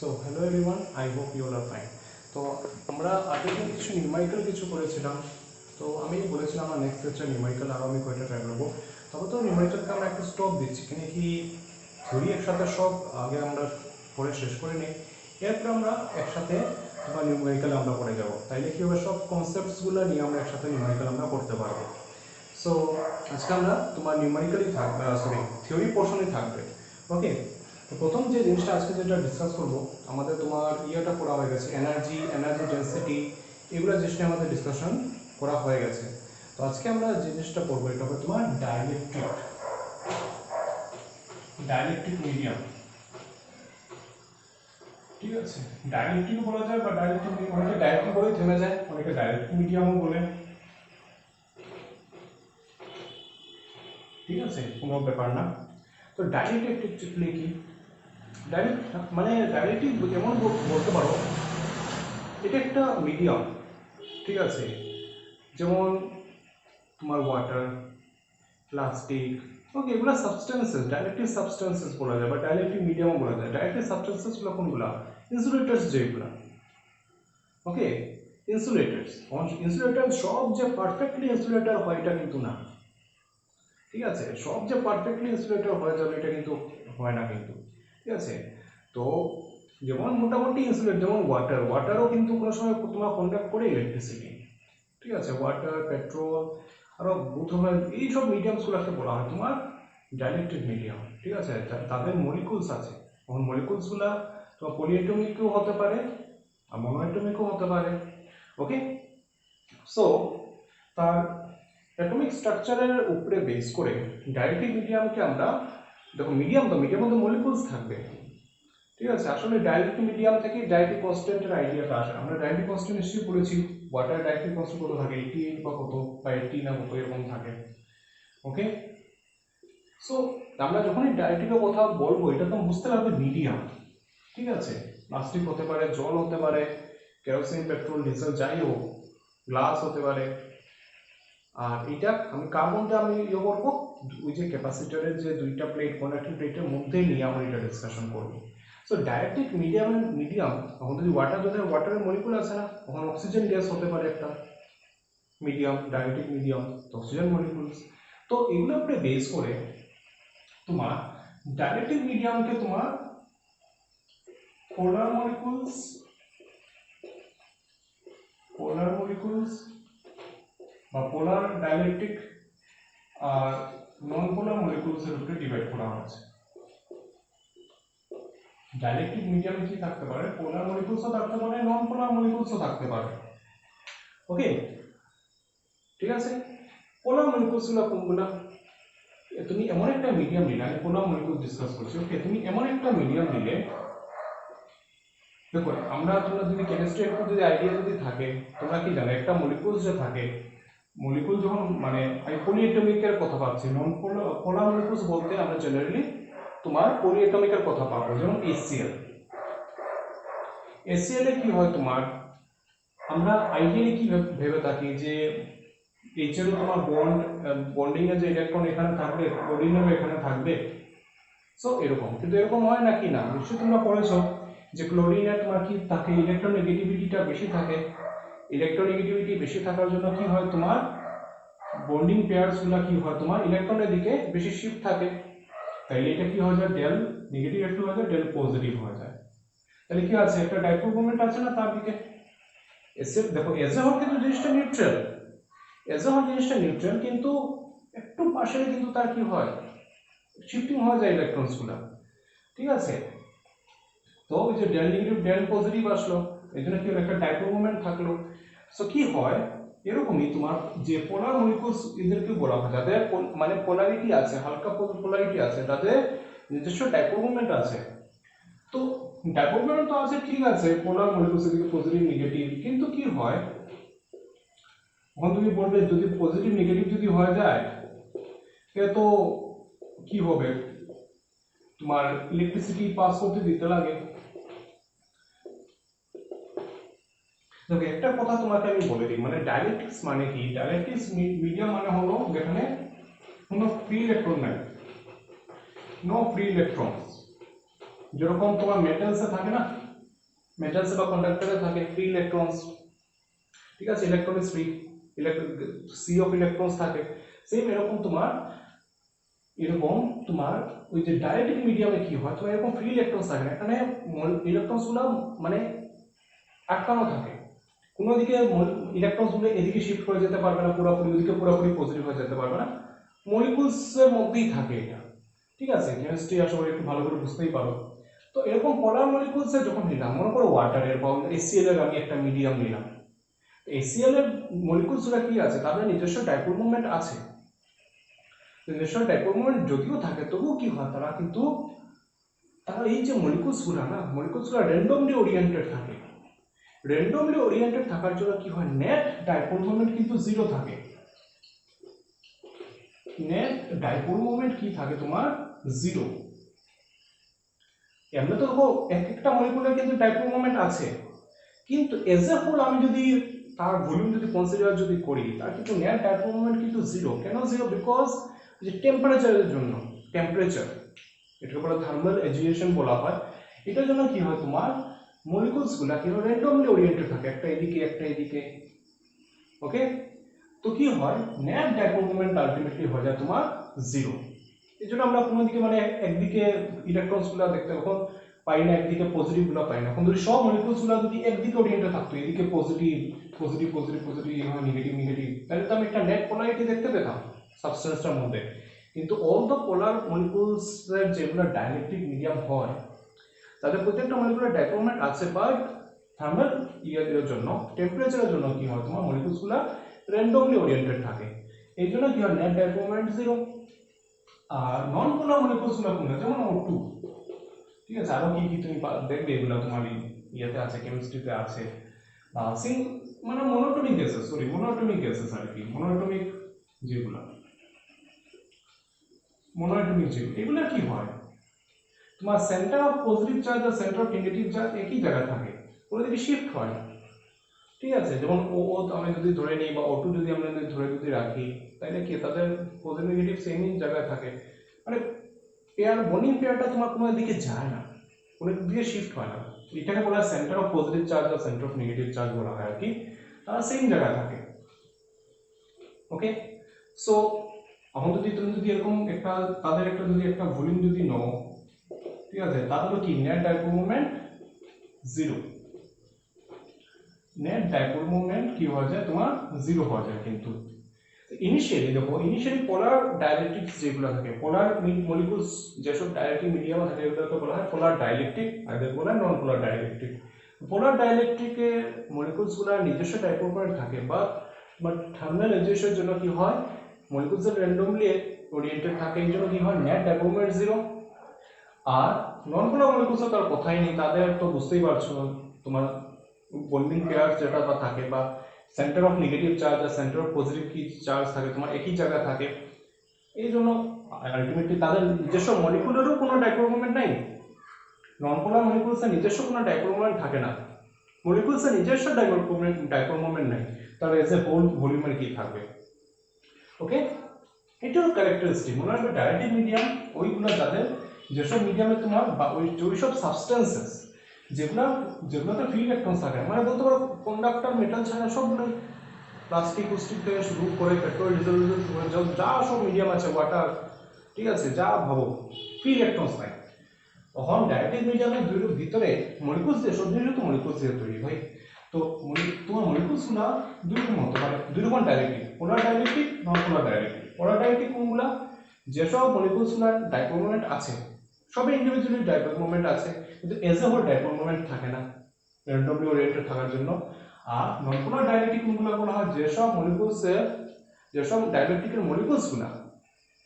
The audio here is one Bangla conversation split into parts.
So hello everyone, I hope you are fine. তো আমরা আগে কিছু নিউমারিক্যাল কিছু করেছিলাম। তো আমি বলেছিলাম আমার নেক্সট লেকচার নিউমারিক্যাল আরও আমি কয়েকটা ট্রাই করবো। তবে তো নিউমারিক্যালকে আমরা একটা স্টপ দিচ্ছি, কেন কি থিওরি একসাথে সব আগে আমরা পড়ে শেষ করে নিই, এরপর আমরা একসাথে তোমার নিউমারিক্যাল আমরা পড়ে যাবো। তাইলে কি হবে, সব কনসেপ্টসগুলো নিয়ে আমরা একসাথে নিউমারিক্যাল আমরা করতে পারবো। সো আজকে আমরা তোমার নিউমারিক্যালি থাকবে, থিওরি পোর্শনই থাকবে। ওকে, তো প্রথম যে জিনিসটা আজকে যেটা ডিসকাস করবো, আমাদের তোমার ইয়েটা করা হয়ে গেছে, এনার্জি ডেন্সিটি, এগুলো জিনিস নিয়ে আমাদের ডিসকাশন করা হয়ে গেছে। তো আজকে আমরা যে জিনিসটা পড়বো এটা হবে তোমার ডাইলেকট্রিক মিডিয়াম। ঠিক আছে, ডাইলেকট্রিকও বলা যায় বা ডাইলেকট্রিক, অনেকে ডাইলেকট্রিক বলেই থেমে যায়, অনেকে ডাইলেকট্রিক মিডিয়ামও বলে। ঠিক আছে, কোনো ব্যাপার না। তো ডাইলেকট্রিক কি, ডাইলেকট্রিক এমন বলতে পারো, এটা একটা মিডিয়াম। ঠিক আছে, যেমন তোমার ওয়াটার, প্লাস্টিক, ওকে, এগুলো সাবস্টেন্সেস, ডাইলেকট্রিক সাবস্টেন্সেস বলা যায় বা ডাইলেকট্রিক মিডিয়ামও বলা যায়। ডাইলেকট্রিক সাবস্টেন্সেসগুলো কোনগুলো? ইনসুলেটার্স যেগুলো, ওকে, ইনসুলেটার সব যে পারফেক্টলি ইনসুলেটার হয় এটা কিন্তু না। ঠিক আছে, সব যে পারফেক্টলি ইনসুলেটর হয়ে যাবে এটা কিন্তু হয় না কিন্তু। ঠিক আছে, তো যেমন মোটামুটি ইনসুলেট, যেমন ওয়াটারও কিন্তু কোনো সময় তোমার কন্ডাক্ট করে ইলেকট্রিসিটি। ঠিক আছে, ওয়াটার, পেট্রোল, আরও বুথমের এইসব মিডিয়ামসগুলোকে বলা হয় তোমার ডাইলেকট্রিক মিডিয়াম। ঠিক আছে, তাদের মলিকুলস আছে, তখন মলিকুলসগুলো তোমার পলিএটমিকও হতে পারে আর মনোএটমিকও হতে পারে। ওকে, সো তার অ্যাটমিক স্ট্রাকচারের উপরে বেস করে ডাইলেকট্রিক মিডিয়ামকে আমরা, দেখো মিডিয়াম তো মিডিয়াম মধ্যে মলিকুলস থাকবে। ঠিক আছে, আসলে ডাইলেকট্রিক মিডিয়াম থেকে ডাইলেকট্রিক কনস্ট্যান্টের আইডিয়াটা আসে। আমরা ডাইলেকট্রিক কনস্ট্যান্ট নিশ্চয়ই পড়েছি, ওয়াটার ডাইলেকট্রিক কনস্ট্যান্ট কত থাকে, 88 বা কত বা 80 না কত এরকম থাকে। ওকে, সো আমরা যখনই ডাইলেকট্রিকের কথা বলবো এটা তো বুঝতে পারবে মিডিয়াম। ঠিক আছে, প্লাস্টিক হতে পারে, জল হতে পারে, কেরোসিন, পেট্রোল, ডিজেল যাই হোক, গ্লাস হতে পারে। আর এটা আমি কার মধ্যে আমি ইয়ে করবো, ওই যে ক্যাপাসিটরের যে দুইটা প্লেট, কন্ডাক্টিং প্লেটের মধ্যেই নিয়ে আমরা এটা ডিসকাশন করবো। সো ডাইলেকট্রিক মিডিয়াম তখন যদি ওয়াটারের মলিকুল আছে না, তখন অক্সিজেন গ্যাস হতে পারে একটা medium, dielectric medium, oxygen molecules. তো এগুলো উপরে বেস করে তোমার ডাইলেকট্রিক মিডিয়ামকে তোমার পোলার মলিকুলস বা পোলার ডাইলেকট্রিক আর নন পোলার মলিকুলস এর উপরে ডিভাইড করা হয়েছে। ডাইলেকট্রিক মিডিয়ামে কি থাকতে পারে, পোলার মলিকুলসও থাকতে পারে, নন পোলার মলিকুলসও থাকতে পারে। ওকে, ঠিক আছে, পোলার মলিকুলসগুলো কোনগুলো? তুমি এমন একটা মিডিয়াম নিলে, আমি পোলার মলিকুল ডিসকাস করছি। ওকে, তুমি এমন একটা মিডিয়াম নিলে, দেখো তোমরা যদি কেমিস্ট্রি একটু যদি আইডিয়া যদি থাকে, তোমরা কি জানো একটা মলিকুলস যে থাকে, মলিকুল যখন মানে আমি পলিএটমিকের কথা পাচ্ছি, নন পোলার মলিকুলস বলতে আমরা জেনারেলি তোমার পলিএটমিকের কথা পাবো, যেমন HCl এ কি হয় তোমার, আমরা আইডিয়ালি কি ভেবে থাকি যে HCl তোমার বন্ডিং এ যে ইলেকট্রন এখানে থাকবে, ক্লোরিনেও এখানে থাকবে। সো এরকম, কিন্তু এরকম হয় নাকি না, নিশ্চয়ই তোমরা পড়েছো যে ক্লোরিনে তোমার কি থাকে, ইলেকট্রন নেগেটিভিটিটা বেশি থাকে। ইলেকট্রন নেগেটিভিটি বেশি থাকার জন্য কি হয় তোমার বন্ডিং পেয়ারস গুলো কি হয় তোমার ইলেকট্রনের দিকে বেশি শিফট থাকে। তাইলে এটা কি হয়ে যায়, ডেল নেগেটিভ একটু হয়ে যায়, ডেল পজিটিভ হয়ে যায়। তাহলে কি আছে, একটা ডাইপোল মোমেন্ট আছে না তার দিকে। দেখো এজ এ হোল কিন্তু জিনিসটা নিউট্রাল, কিন্তু একটু পাশে কিন্তু তার কি হয়, শিফটিং হয়ে যায় ইলেকট্রনস গুলা। ঠিক আছে, তো ওই যে ডেল নেগেটিভ ডেল পজিটিভ আসলো, এই জন্য কি হলো, একটা ডাইপোল মোমেন্ট থাকলো। সো কি হয়, এরকমই তোমার যে পোলার মলিকুলস এদেরকে বলা হয়, যাদের মানে পোলারিটি আছে, হালকা পোলারিটি আছে, তাদের নিজস্ব ডাইপোল মোমেন্ট আছে। তো ডাইপোল মোমেন্ট তো আছে, ঠিক আছে, পোলার মলিকুলস এদিকে পজিটিভ নেগেটিভ, কিন্তু কি হয়, তখন তুমি বলবে যদি পজিটিভ নেগেটিভ যদি হয়ে যায় তো কি হবে, তোমার ইলেকট্রিসিটি পাস করতে দিতে লাগে। দেখো একটা কথা তোমাকে আমি বলে দিই, মানে ডাইলেকট্রিক্স মানে কি, ডাইলেকট্রিক্স মিডিয়াম মানে হলো যেখানে কোনো ফ্রি ইলেকট্রন নাই, নো ফ্রি ইলেকট্রন, যেরকম তোমার মেটালসে থাকে না, মেটালস বা কন্ডাক্টরে থাকে ফ্রি ইলেকট্রনস, ঠিক আছে, electron is free, sea of electrons থাকে। সেম এরকম তোমার ওই যে ডাইলেকট্রিক মিডিয়ামে কি হয়, তোমার এরকম ফ্রি ইলেকট্রনস থাকে না, এখানে ইলেকট্রনস গুলো মানে আটকানো থাকে, কোনো দিকে ইলেকট্রনস গুলো এদিকে শিফট করে যেতে পারবে না, পুরোপুরি ওদিকে পুরোপুরি পজিটিভ হয়ে যেতে পারবে না, মলিকুলস এর মধ্যেই থাকে এটা, ঠিক আছে। কেমিস্ট্রি আসলে একটু ভালো করে বুঝতেই পারো। তো এরকম পোলার মলিকুলস এর যখন নিলাম, মনে করো ওয়াটারের বা HCl এর আমি একটা মিডিয়াম নিলাম, HCl এর মলিকুলস গুলো কি আছে, তাদের নিজস্ব ডাইপোল মোমেন্ট আছে। নিজস্ব ডাইপোল মোমেন্ট যদিও থাকে, তবুও কি হয়, তারা এই যে মলিকুলস গুলো র্যান্ডমলি ওরিয়েন্টেড থাকে। র্যান্ডমলি ওরিয়েন্টেড থাকার জন্য কি হয়, নেট ডাইপোল মোমেন্ট কিন্তু জিরো থাকে। নেট ডাইপোল মোমেন্ট কি থাকে তোমার, জিরো। এমনি তো দেখো এক একটা মলিকুলের কিন্তু ডাইপোল মোমেন্ট আছে, কিন্তু এজ এ হোল আমি যদি তার ভলিউম যদি কনসিডার যদি করি, তার কিন্তু নেট ডাইপোল মোমেন্ট কিন্তু জিরো। কেন জিরো? বিকজ যে টেম্পারেচারের জন্য, টেম্পারেচার, এটাকে বলা থার্মাল এজিয়েশন বলা হয়, এটার জন্য কি হয়, তোমার মলিকুলস গুলা কি হয়, র্যান্ডমলি ওরিয়েন্টেড থাকে, একটা এদিকে একটা এদিকে। ওকে, তো কি হয়, নেট ডাইপোল মোমেন্ট আলটিমেটলি হয়ে যায় তোমার জিরো। এই জন্য আমরা কোনো দিকে মানে একদিকে ইলেকট্রনস গুলো দেখতে তখন পাই না, একদিকে পজিটিভ গুলো পাই না। এখন যদি সব মলিকুলস গুলো যদি একদিকে ওরিয়েন্টেড থাকতো, এদিকে positive positive positive positive, negative negative, তাহলে তো আমি একটা নেট পোলারিটি দেখতে পেতাম সাবস্টেন্সটার মধ্যে। কিন্তু অল দ্য পোলার মলিকুলস এর যেগুলো ডাইলেকট্রিক মিডিয়াম হয়, তাদের প্রত্যেকটা মলিকুলার ডাইপোল মোমেন্ট আছে, বাট থার্মাল এর জন্য, টেম্পারেচারের জন্য কি হয়, তোমার মলিকুলস গুলো র্যান্ডমলি ওরিয়েন্টেড থাকে। এই জন্য কি হয়, নেট ডাইপোল মোমেন্ট জিরো। আর নন পোলার মলিকুলস গুলো কোনগুলো, যেমন O2, ঠিক আছে, আরো কি কি তুমি দেখবে, এগুলো তোমার ইয়েতে আছে, কেমিস্ট্রিতে আছে। মানে মনোটমিক গ্যাসেস, মনোটমিক গ্যাসেস আর কি, যেগুলো মনোটমিক যেগুলো, এগুলো কি হয়, তোমার সেন্টার অফ পজিটিভ চার্জ আর সেন্টার অফ নেগেটিভ চার্জ একই জায়গায় থাকে, ওদের দিকে শিফট হয় না, ঠিক আছে। যেমন ও আমি যদি ধরে নিই, বা O2 যদি আমরা যদি রাখি, তাহলে কি তাদের পজিটিভ নেগেটিভ সেমই জায়গায় থাকে, মানে পেয়ার বন্ডিং পেয়ারটা তোমার কোনো দিকে যায় না, কোনো দিকে শিফট হয় না। এটাকে বলা হয় সেন্টার অফ পজিটিভ চার্জ আর সেন্টার অফ নেগেটিভ চার্জ বলা হয় আর কি, তারা সেম জায়গায় থাকে। ওকে, সো এখন যদি তুমি যদি এরকম একটা তাদের একটা যদি একটা ভলিউম যদি নাও, ঠিক আছে, তাহলে কি net dipole moment zero, net dipole moment কি হয়ে যায় তোমার জিরো হয়ে যায়। কিন্তু ইনিশিয়ালি দেখো, ইনিশিয়ালি পোলার ডাইলেকট্রিক্স যেগুলো থাকে, পোলার মলিকুলস যেসব ডাইলেকট্রিক মিডিয়ামে থাকে, এগুলোকে বলা হয় পোলার ডাইলেকট্রিক, আর এদের বলা হয় নন পোলার ডাইলেকট্রিক। পোলার ডাইলেকট্রিকে মলিকুলস গুলো নিজস্ব ডাইপোল মোমেন্ট থাকে, বাট থার্মাল এজিয়েশনের জন্য কি হয়, মলিকুলস র্যান্ডমলি ওরিয়েন্টেড থাকে, এই জন্য কি হয়, নেট ডাইপোল মোমেন্ট জিরো। আর নন পোলার মলিকুলস তার কথাই নেই, তাদের তো বুঝতেই পারছো, তোমার বন্ডিং পেয়ার যেটা থাকে, বা সেন্টার অফ নেগেটিভ চার্জ আর সেন্টার অফ পজিটিভ কি চার্জ থাকে, তোমার একই জায়গায় থাকে। এই জন্য আলটিমেটলি তাদের নিজস্ব মলিকুলেরও কোনো ডাইপোল মোমেন্ট নাই। নন পোলার মলিকুলসের নিজস্ব কোনো ডাইপোল মোমেন্ট থাকে না, মলিকুলসের নিজস্ব ডাইপোল মোমেন্ট নাই, তাহলে এজ এ হোল ভলিউমের কি থাকবে। ওকে, এটাও ক্যারেক্টারিস্টিক। মনে রাখবে ডাইলেকট্রিক মিডিয়াম ওইগুলো যাদের, যেসব মিডিয়ামে তোমার বা ওইসব সাবস্টেন্সেস যেগুলোতে ফ্রি ইলেকট্রন থাকে, মানে বলতে পারো কন্ডাক্টর মেটাল ছাড়া সবগুলো, প্লাস্টিক থেকে শুরু করে পেট্রোল ডিজেল যা সব মিডিয়াম আছে, ওয়াটার, ঠিক আছে, যা ভাবো ফ্রি ইলেকট্রনস নাই। তখন ডাইলেকট্রিক মিডিয়ামের ভিতরে মলিকুলস দিয়ে, সব জিনিস তো মলিকুলস দিয়ে তৈরি ভাই। তো তোমার মলিকুলস গুলা দুই রকম হতে পারে, দুই রকম ডাইলেকট্রিক, পোলার ডাইলেকট্রিক, নন পোলার ডাইলেকট্রিক। পোলার ডাইলেকট্রিক কোনগুলা, যেসব মলিকুলস গুলার ডাইপোল মোমেন্ট আছে, সবে ইন্ডিভিজুয়ালি ডাইপোল মোমেন্ট আছে, কিন্তু as a whole dipole moment থাকে না, র্যান্ডমলি ওরিয়েন্টেড থাকার জন্য। আর নন পোলার ডাইলেকট্রিক কোনগুলো বলা হয়, যেসব ডাইলেকট্রিকের মলিকুলস গুলা,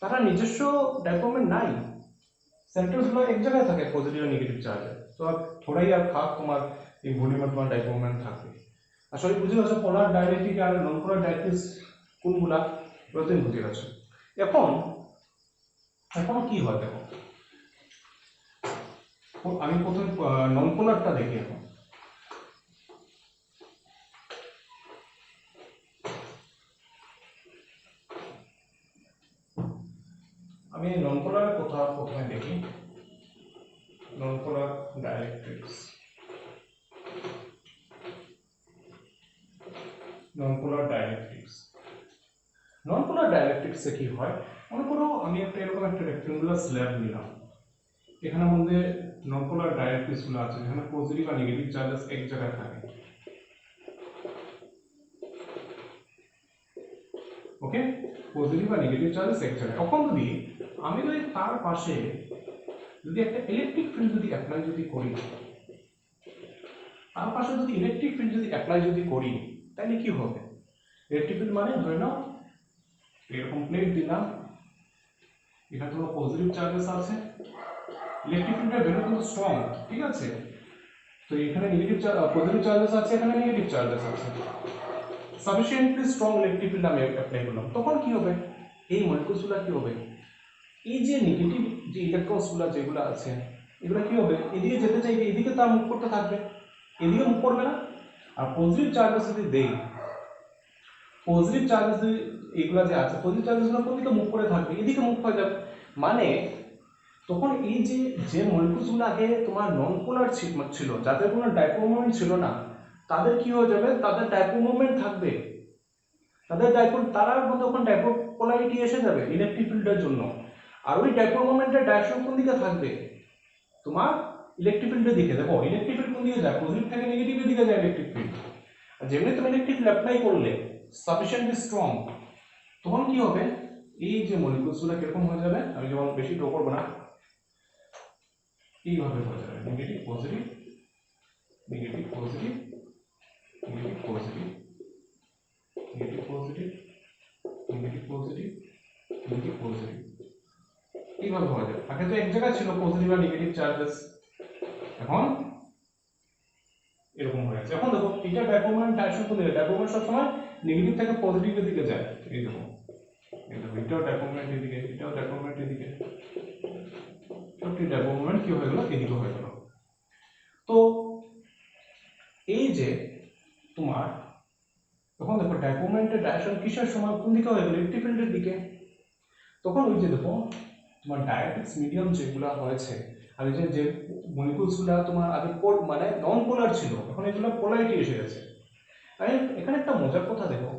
তারা নিজস্ব ডাইপোল মোমেন্ট নাই, সেন্টারস গুলো এক জায়গায় থাকে পজিটিভ আর নেগেটিভ চার্জে, তো থোড়াই আর থাক তোমার এই ভলিউমে তোমার ডাইপোল মোমেন্ট থাকবে। আসলে বুঝে গেছো পোলার ডাইলেকট্রিক আর নন পোলার ডাইলেকট্রিক কোনগুলা, এগুলো তুমি বুঝে গেছো। এখন কি হয় দেখো, আমি প্রথমে নন পোলারটা দেখি। এখন আমি নন পোলারের কথা প্রথমে দেখি, নন পোলার ডাইলেকট্রিক্স। নন পোলার ডাইলেকট্রিক্স। নন পোলার ডাইলেকট্রিক্সে কি হয়, মনে করো আমি একটা এরকম একটা রেক্টেঙ্গুলার স্ল্যাব নিলাম, এখানের মধ্যে নন পোলার ডাইলেকট্রিক্স গুলো আছে যেখানে পজিটিভ আর নেগেটিভ চার্জেস এক জায়গায় থাকে। ওকে, পজিটিভ আর নেগেটিভ চার্জেস এক জায়গায়। এখন যদি তার পাশে যদি একটা ইলেকট্রিক ফিল্ড যদি অ্যাপ্লাই যদি করি, তার পাশে যদি ইলেকট্রিক ফিল্ড যদি অ্যাপ্লাই যদি করি, তাহলে কি হবে? ইলেকট্রিক ফিল্ড মানে ধরে নাও এরকম প্লেট দিলাম, এখানে তোমার পজিটিভ চার্জেস আছে, ইলেকট্রিক ফিল্ডের ভ্যালু কিন্তু স্ট্রং, ঠিক আছে? তো এখানে পজিটিভ চার্জেস আছে, এখানে নেগেটিভ চার্জেস আছে, সাফিসিয়েন্টলি স্ট্রং ইলেকট্রিক ফিল্ড আমি অ্যাপ্লাই করলাম। তখন কি হবে? এই মলিকুলসগুলো কি হবে, এই যে নেগেটিভ যে ইলেকট্রনসগুলো যেগুলো আছে এগুলো কি হবে, এদিকে যেতে চাইবে, এদিকে তার মুভ করতে থাকবে, এদিকে মুভ করবে না। আর পজিটিভ চার্জেস যদি দেই, পজিটিভ চার্জেস এগুলো যে আছে পজিটিভ চার্জেসগুলো কোন দিকে মুভ করে থাকবে, এদিকে মুভ হয়ে যাবে। মানে তখন এই যে মলিকুলসগুলো আগে তোমার নন পোলার ছিল, যাদের কোনো ডাইপোল মোমেন্ট ছিল না, তাদের কি হয়ে যাবে, তাদের ডাইপোল মোমেন্ট থাকবে, তারার মধ্যে তখন ডাইপোল পোলারিটি এসে যাবে ইলেকট্রিক ফিল্ডের জন্য। আর ওই ডাইপোল মোমেন্টের ডাইরেকশন কোন দিকে থাকবে, তোমার ইলেকট্রিক ফিল্ডের দিকে। দেখো ইলেকট্রিক ফিল্ড কোন দিকে যায়, পজিটিভ থেকে নেগেটিভের দিকে যায় ইলেকট্রিক ফিল্ড। আর যেমনি তুমি ইলেকট্রিক ফিল্ড অ্যাপ্লাই করলে সাফিসিয়েন্টলি স্ট্রং, তখন কি হবে, এই যে মলিকুলসগুলো কিরকম হয়ে যাবে, আমি যেমন বেশি ড্র করবো না, এইভাবে হয়ে যাবে negative positive negative positive negative positive negative positive negative positive negative positive, এইভাবে হয়ে যাবে। আগে তো এক জায়গায় ছিল পজিটিভ আর নেগেটিভ চার্জেস, এখন এরকম হয়ে গেছে। এখন দেখো এটা ডাইপোল মোমেন্ট ডাইরেকশন কোন দিকে, ডাইপোল মোমেন্ট সবসময় নেগেটিভ থেকে পজিটিভের দিকে যায়। এই দেখো এটাও ডাইপোল মোমেন্ট এদিকে, এটাও ডাইপোল মোমেন্ট এদিকে, সবটি ডাইপোল মোমেন্ট কি হয়ে গেল, এদিকে হয়ে গেল। তো এই যে তোমার তখন দেখো ডাইপোল মোমেন্টের ডাইরেকশন কিসের সময় কোন দিকে হয়ে গেল, ইলেকট্রিক ফিল্ডের দিকে। তখন ওই যে দেখো তোমার ডাইলেকট্রিক্স মিডিয়াম যেগুলো হয়েছে, আগে যে মলিকুলসগুলো তোমার আগে মানে নন পোলার ছিল, এখন এগুলো পোলারিটি এসে গেছে। এখানে একটা মজার কথা দেখো,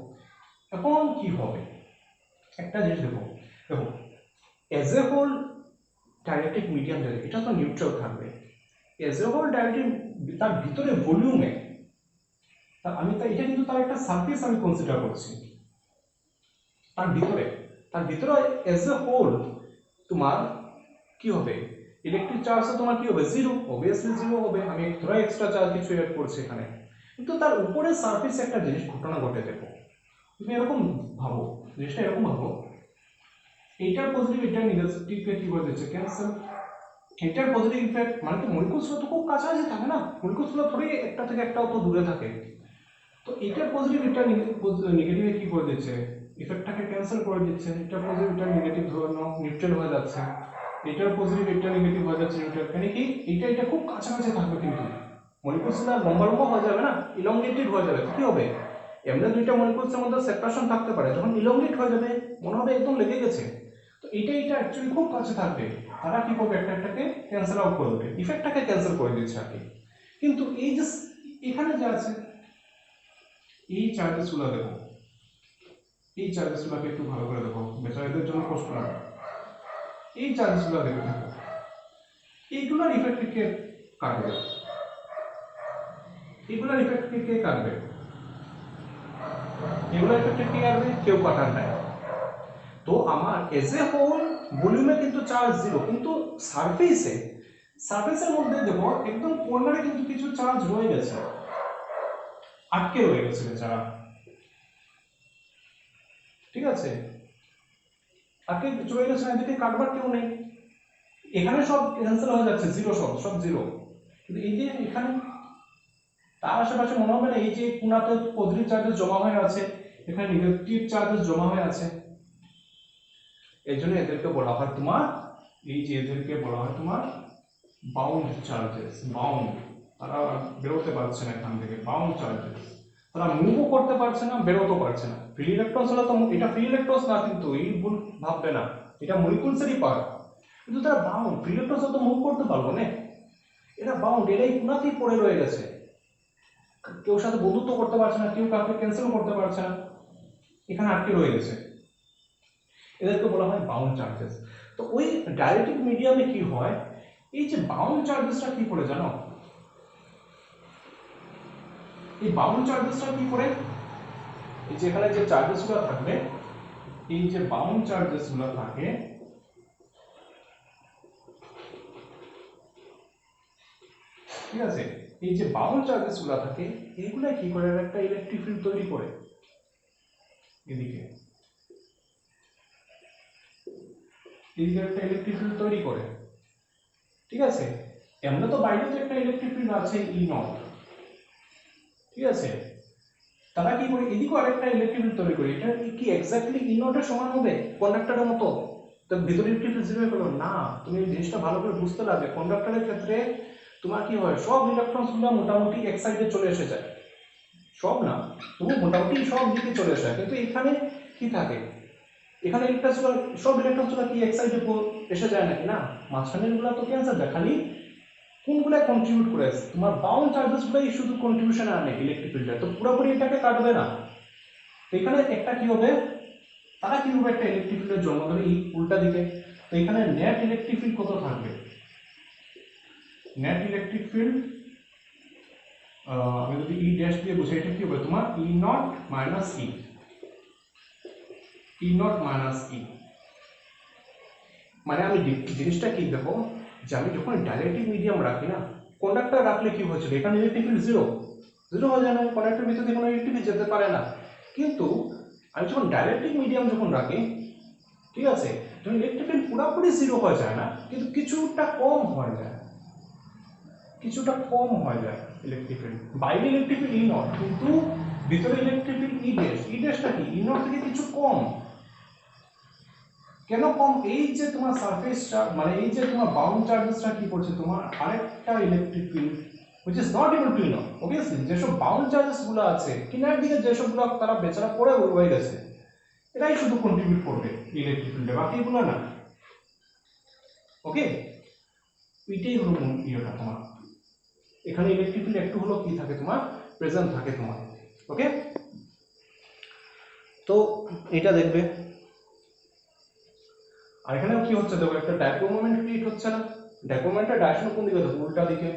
এখন কি হবে, একটা জিনিস দেখো as a whole dielectric medium যেটা, এটা তো নিউট্রাল থাকবে। এজ এ হোল ডাইলেকট্রিক তার ভিতরে ভলিউমে এটা কিন্তু তার একটা সারফেস আমি কনসিডার করছি, তার ভিতরে এজ এ হোল তোমার কি হবে, ইলেকট্রিক চার্জটা তোমার কি হবে, জিরো, অবভিয়াসলি জিরো হবে। আমি ধরো এক্সট্রা চার্জ কিছু এড করছি এখানে, কিন্তু তার উপরে সারফেসে একটা জিনিস ঘটনা ঘটে। দেখো তুমি এরকম ভাবো, জিনিসটা এরকম ভাবো, এইটার পজিটিভ এটার নেগেটিভকে কি করে দিচ্ছে, ক্যান্সেল। এটার পজিটিভ ইফেক্ট মানে কি, মলিকুলসগুলো তো খুব কাছাকাছি থাকে না, মলিকুলসগুলো থোড়ি একটা থেকে একটা অত দূরে থাকে। তো এটার পজিটিভ এটা নেগেটিভে কি করে দিচ্ছে, ইফেক্টটাকে ক্যান্সেল করে দিচ্ছে। এটা পজিটিভ এটা নেগেটিভ ধরো নিউট্রাল হয়ে যাচ্ছে, এটার পজিটিভ এটা নেগেটিভ হয়ে যাচ্ছে নিউট্রাল। মানে কি এটা খুব কাছাকাছি থাকবে, কিন্তু মলিকুলসগুলো লম্বা লম্বা হয়ে যাবে না, ইলংগেটেড হয়ে যাবে। কি হবে, এমনি দুইটা মলিকুলসের মধ্যে সেপারেশন থাকতে পারে, যখন ইলংগেট হয়ে যাবে মনে হবে একদম লেগে গেছে। তো এটা অ্যাকচুয়ালি খুব কাছে থাকবে, তারা কি করবে, একটাকে ক্যান্সেল আউট করে দেবে, ইফেক্টটাকে ক্যান্সেল করে দিচ্ছে আর কি। কিন্তু এই যে এখানে যে আছে এই চার্জেসগুলো দেখো, এই চার্জেসগুলোকে একটু ভালো করে দেখো, বেচারাদের জন্য কষ্ট না। এই চার্জেসগুলো দেখে থাকো, এইগুলোর ইফেক্ট কে কাটবে, এগুলোর ইফেক্ট কে কাটবে, এগুলোর ইফেক্ট কে কাটবে, কেউ কাটার নাই। তো আমার এজ এ হোল ভলিউমে কিন্তু চার্জ জিরো, কিন্তু সারফেসের মধ্যে দেখো একদম কর্নারে কিন্তু কিছু চার্জ রয়ে গেছে, আটকে রয়ে গেছে বেচারা, ঠিক আছে, আটকে চলে গেছে, এদিকে কাটবার কেউ নেই, এখানে সব ক্যান্সেল হয়ে যাচ্ছে, জিরো, সব জিরো। কিন্তু এই যে এখানে তার আশেপাশে মনে হবে না এই যে কোনাতে পজিটিভ চার্জেস জমা হয়ে আছে, এখানে নেগেটিভ চার্জেস জমা হয়ে আছে। এই জন্য এদেরকে বলা হয় তোমার, এই যে এদেরকে বলা হয় তোমার বাউন্ড চার্জেস। বাউন্ড, তারা বেরোতে পারছে না এখান থেকে, বাউন্ড চার্জেস, তারা মুভও করতে পারছে না, বেরোতেও পারছে না। ফ্রি ইলেকট্রনস হলে তো, এটা ফ্রি ইলেকট্রনস না, কিন্তু এই ভুল ভাববে না, এটা মলিকুলসেরই পার্ট, কিন্তু তারা বাউন্ড। ফ্রি ইলেকট্রনস তো মুভ করতে পারবো না, এরা বাউন্ড, এরাই কোনাতেই পড়ে রয়ে গেছে। কেউ সাথে বন্ধুত্ব করতে পারছে না, কেউ কাউকে ক্যান্সেল করতে পারছে না, এখানে আটকে রয়ে গেছে, এদেরকে বলা হয় বাউন্ড চার্জেস। তো ওই ডাইলেকট্রিক মিডিয়ামে কি হয়, এই যে বাউন্ড চার্জেসটা কি করে জানো, এই বাউন্ড চার্জেসটা কি করে, এই যে এখানে যে চার্জেসগুলো থাকবে, এই যে বাউন্ড চার্জেসগুলো থাকে, ঠিক আছে, এই যে বাউন্ড চার্জেসগুলো থাকে এইগুলা কি করে একটা ইলেকট্রিক ফিল্ড তৈরি করে এদিকে, এদিকে একটা ইলেকট্রিক ফিল্ড তৈরি করে, ঠিক আছে। এমনি তো বাইরে তো একটা ইলেকট্রিক ফিল্ড আছে ই নট, ঠিক আছে, তারা কি করে এদিকেও আরেকটা ইলেকট্রিক ফিল্ড তৈরি করে, এটা কি এক্স্যাক্টলি ই নটের সমান হবে কন্ডাক্টরের মতো, তো ভিতরে ইলেকট্রিক ফিল্ড জিরো হলো না। তুমি এই জিনিসটা ভালো করে বুঝতে লাগবে, কন্ডাক্টরের ক্ষেত্রে তোমার কি হয়, সব ইলেকট্রনস গুলো মোটামুটি এক সাইডে চলে এসে যায়, সব না তুমি মোটামুটি সব দিকে চলে আসে, কিন্তু এখানে কি থাকে, এখানে ইলেকট্রনসগুলো সব ইলেকট্রনসগুলো কি এক সাইডে এসে যায় নাকি, না, মাঝখানের গুলো তো ক্যান্সেল যায়, খালি কোনগুলো কন্ট্রিবিউট করে, তোমার বাউন্ড চার্জেস গুলোই শুধু কন্ট্রিবিউশন আনে ইলেকট্রিক ফিল্ডে, তো পুরোপুরি এটাকে কাটবে না। তো এখানে একটা কি হবে, তারা কিভাবে একটা ইলেকট্রিক ফিল্ডের জন্ম দেবে এই উল্টা দিকে, তো এখানে নেট ইলেকট্রিক ফিল্ড কত থাকবে, নেট ইলেকট্রিক ফিল্ড আমি যদি ই ড্যাশ দিয়ে বুঝাই, এটা কি হবে তোমার E naught minus E, E naught minus E, মানে আমি জিনিসটা কি দেখো, যে আমি যখন ডাইলেকট্রিক মিডিয়াম রাখি না, কন্ডাক্টর রাখলে কি হয়েছিল, এখানে ইলেকট্রিক ফিল্ড জিরো জিরো হয়ে যায় না, কন্ডাক্টরের ভিতরে কোনো ইলেকট্রিক ফিল্ড যেতে পারে না, কিন্তু আমি যখন ডাইলেকট্রিক মিডিয়াম যখন রাখি, ঠিক আছে, যখন ইলেকট্রিক ফিল্ড পুরোপুরি জিরো হয়ে যায় না, কিন্তু কিছুটা কম হয়ে যায়, কিছুটা কম হয়ে যায় ইলেকট্রিক ফিল্ড, বাইরে ইলেকট্রিক ফিল্ড ই নট, কিন্তু ভিতরে ইলেকট্রিক ফিল্ড ই ড্যাশ, ই ড্যাশটা কি ই নট থেকে কিছু কম, কেন কম, এই যে তোমার সারফেস চার্জ মানে এই যে তোমার বাউন্ড চার্জেসটা কি করছে, তোমার আরেকটা electric field which is not able to obviously যেসব বাউন্ড চার্জেস গুলো আছে কিনার দিকে, যেসব গুলো তারা বেচারা পড়ে রয়ে গেছে, এটাই শুধু কন্ট্রিবিউট করবে ইলেকট্রিক ফিল্ডে, বাকিগুলো না, ওকে, এটাই হলো মূল ইয়েটা তোমার, এখানে ইলেকট্রিক ফিল্ড একটু হলো কি থাকে তোমার প্রেজেন্ট থাকে তোমার, ওকে। তো এটা দেখবে, আর এখানেও কি হচ্ছে দেখো, একটা ডাইপোল মোমেন্ট ক্রিয়েট হচ্ছে না, ডাইপোল মোমেন্টটা ডাইরেকশন কোন দিকে দেখো, উল্টা দিকে,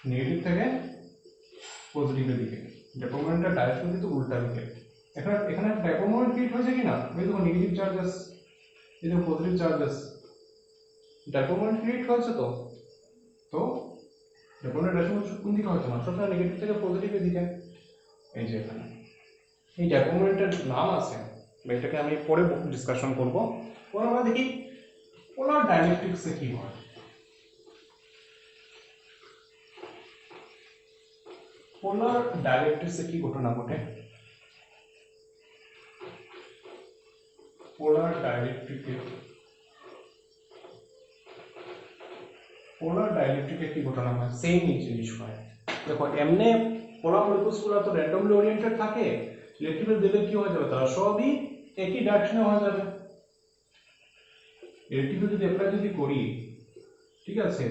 নেগেটিভ থেকে পজিটিভের দিকে, ডাইপোল মোমেন্টটা ডাইরেকশন কিন্তু উল্টা দিকে, এখানে এখানে ডাইপোল মোমেন্ট ক্রিয়েট হয়েছে কি না, এই দেখো নেগেটিভ চার্জেস, এই দেখো positive charges, dipole moment create হয়েছে, তো তো ডাইপোল মোমেন্ট ডাইরেকশন কোন দিকে হচ্ছে না, সবসময় নেগেটিভ থেকে পজিটিভের দিকে, এই যে এখানে এই ডাইপোল মোমেন্টের নাম আছে, এটাকে আমি পরে ডিসকাশন করব, পরে আমরা দেখি পোলার ডাইলেকট্রিক্সে কি হয়, পোলার ডাইলেকট্রিক্সে কি ঘটনা ঘটে, পোলার ডাইলেকট্রিকে কি ঘটনা হয়, সেম জিনিস হয়, দেখো এমনি পোলার মলিকুলসগুলো তো র্যান্ডমলি ওরিয়েন্টেড থাকে, ইলেকট্রিক দিলে কি হয়ে যাবে, তারা সবই একই ডাইরেকশনে হয়ে যাবে, ইলেকট্রিক যদি অ্যাপ্লাই যদি করি, ঠিক আছে,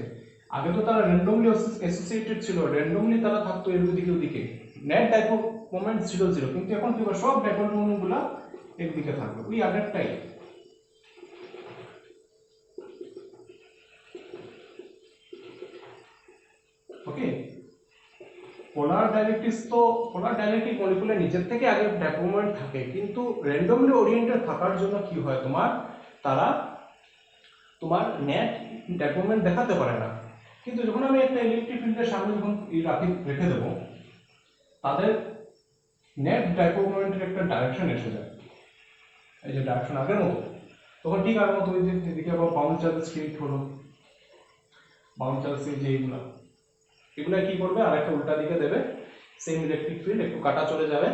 আগে তো তারা র্যান্ডমলি অ্যাসোসিয়েটেড ছিল, র্যান্ডমলি তারা থাকতো এর দিকে ওদিকে, নেট ডাইপোল মোমেন্ট ছিল জিরো, কিন্তু এখন কি হবে, সব ডাইপোল মোমেন্টগুলো একদিকে থাকবে, ওই আগেরটাই, ওকে। পোলার ডাইলেকট্রিক মলিকুলে নিজের থেকে আগে ডাইপোল মোমেন্ট থাকে, কিন্তু র্যান্ডমলি ওরিয়েন্টেড থাকার জন্য কি হয় তোমার, তারা তোমার নেট ডাইপোল মোমেন্ট দেখাতে পারে না, কিন্তু যখন আমি একটা ইলেকট্রিক ফিল্ডের সামনে যখন রেখে দেবো, তাদের নেট ডাইপোল মোমেন্টের একটা ডাইরেকশন এসে যায়, এই যে ডাইরেকশন আগের মতো, তখন ঠিক আগের মতো ওই যে এদিকে আবার বাউন্ড চার্জেস ক্রিয়েট হলো, বাউন্ড চার্জেস যে এগুলা কি করবে, আর একটা উল্টা দিকে দেবে, সেম ইলেকট্রিক ফিল্ড একটু কাটা চলে যাবে,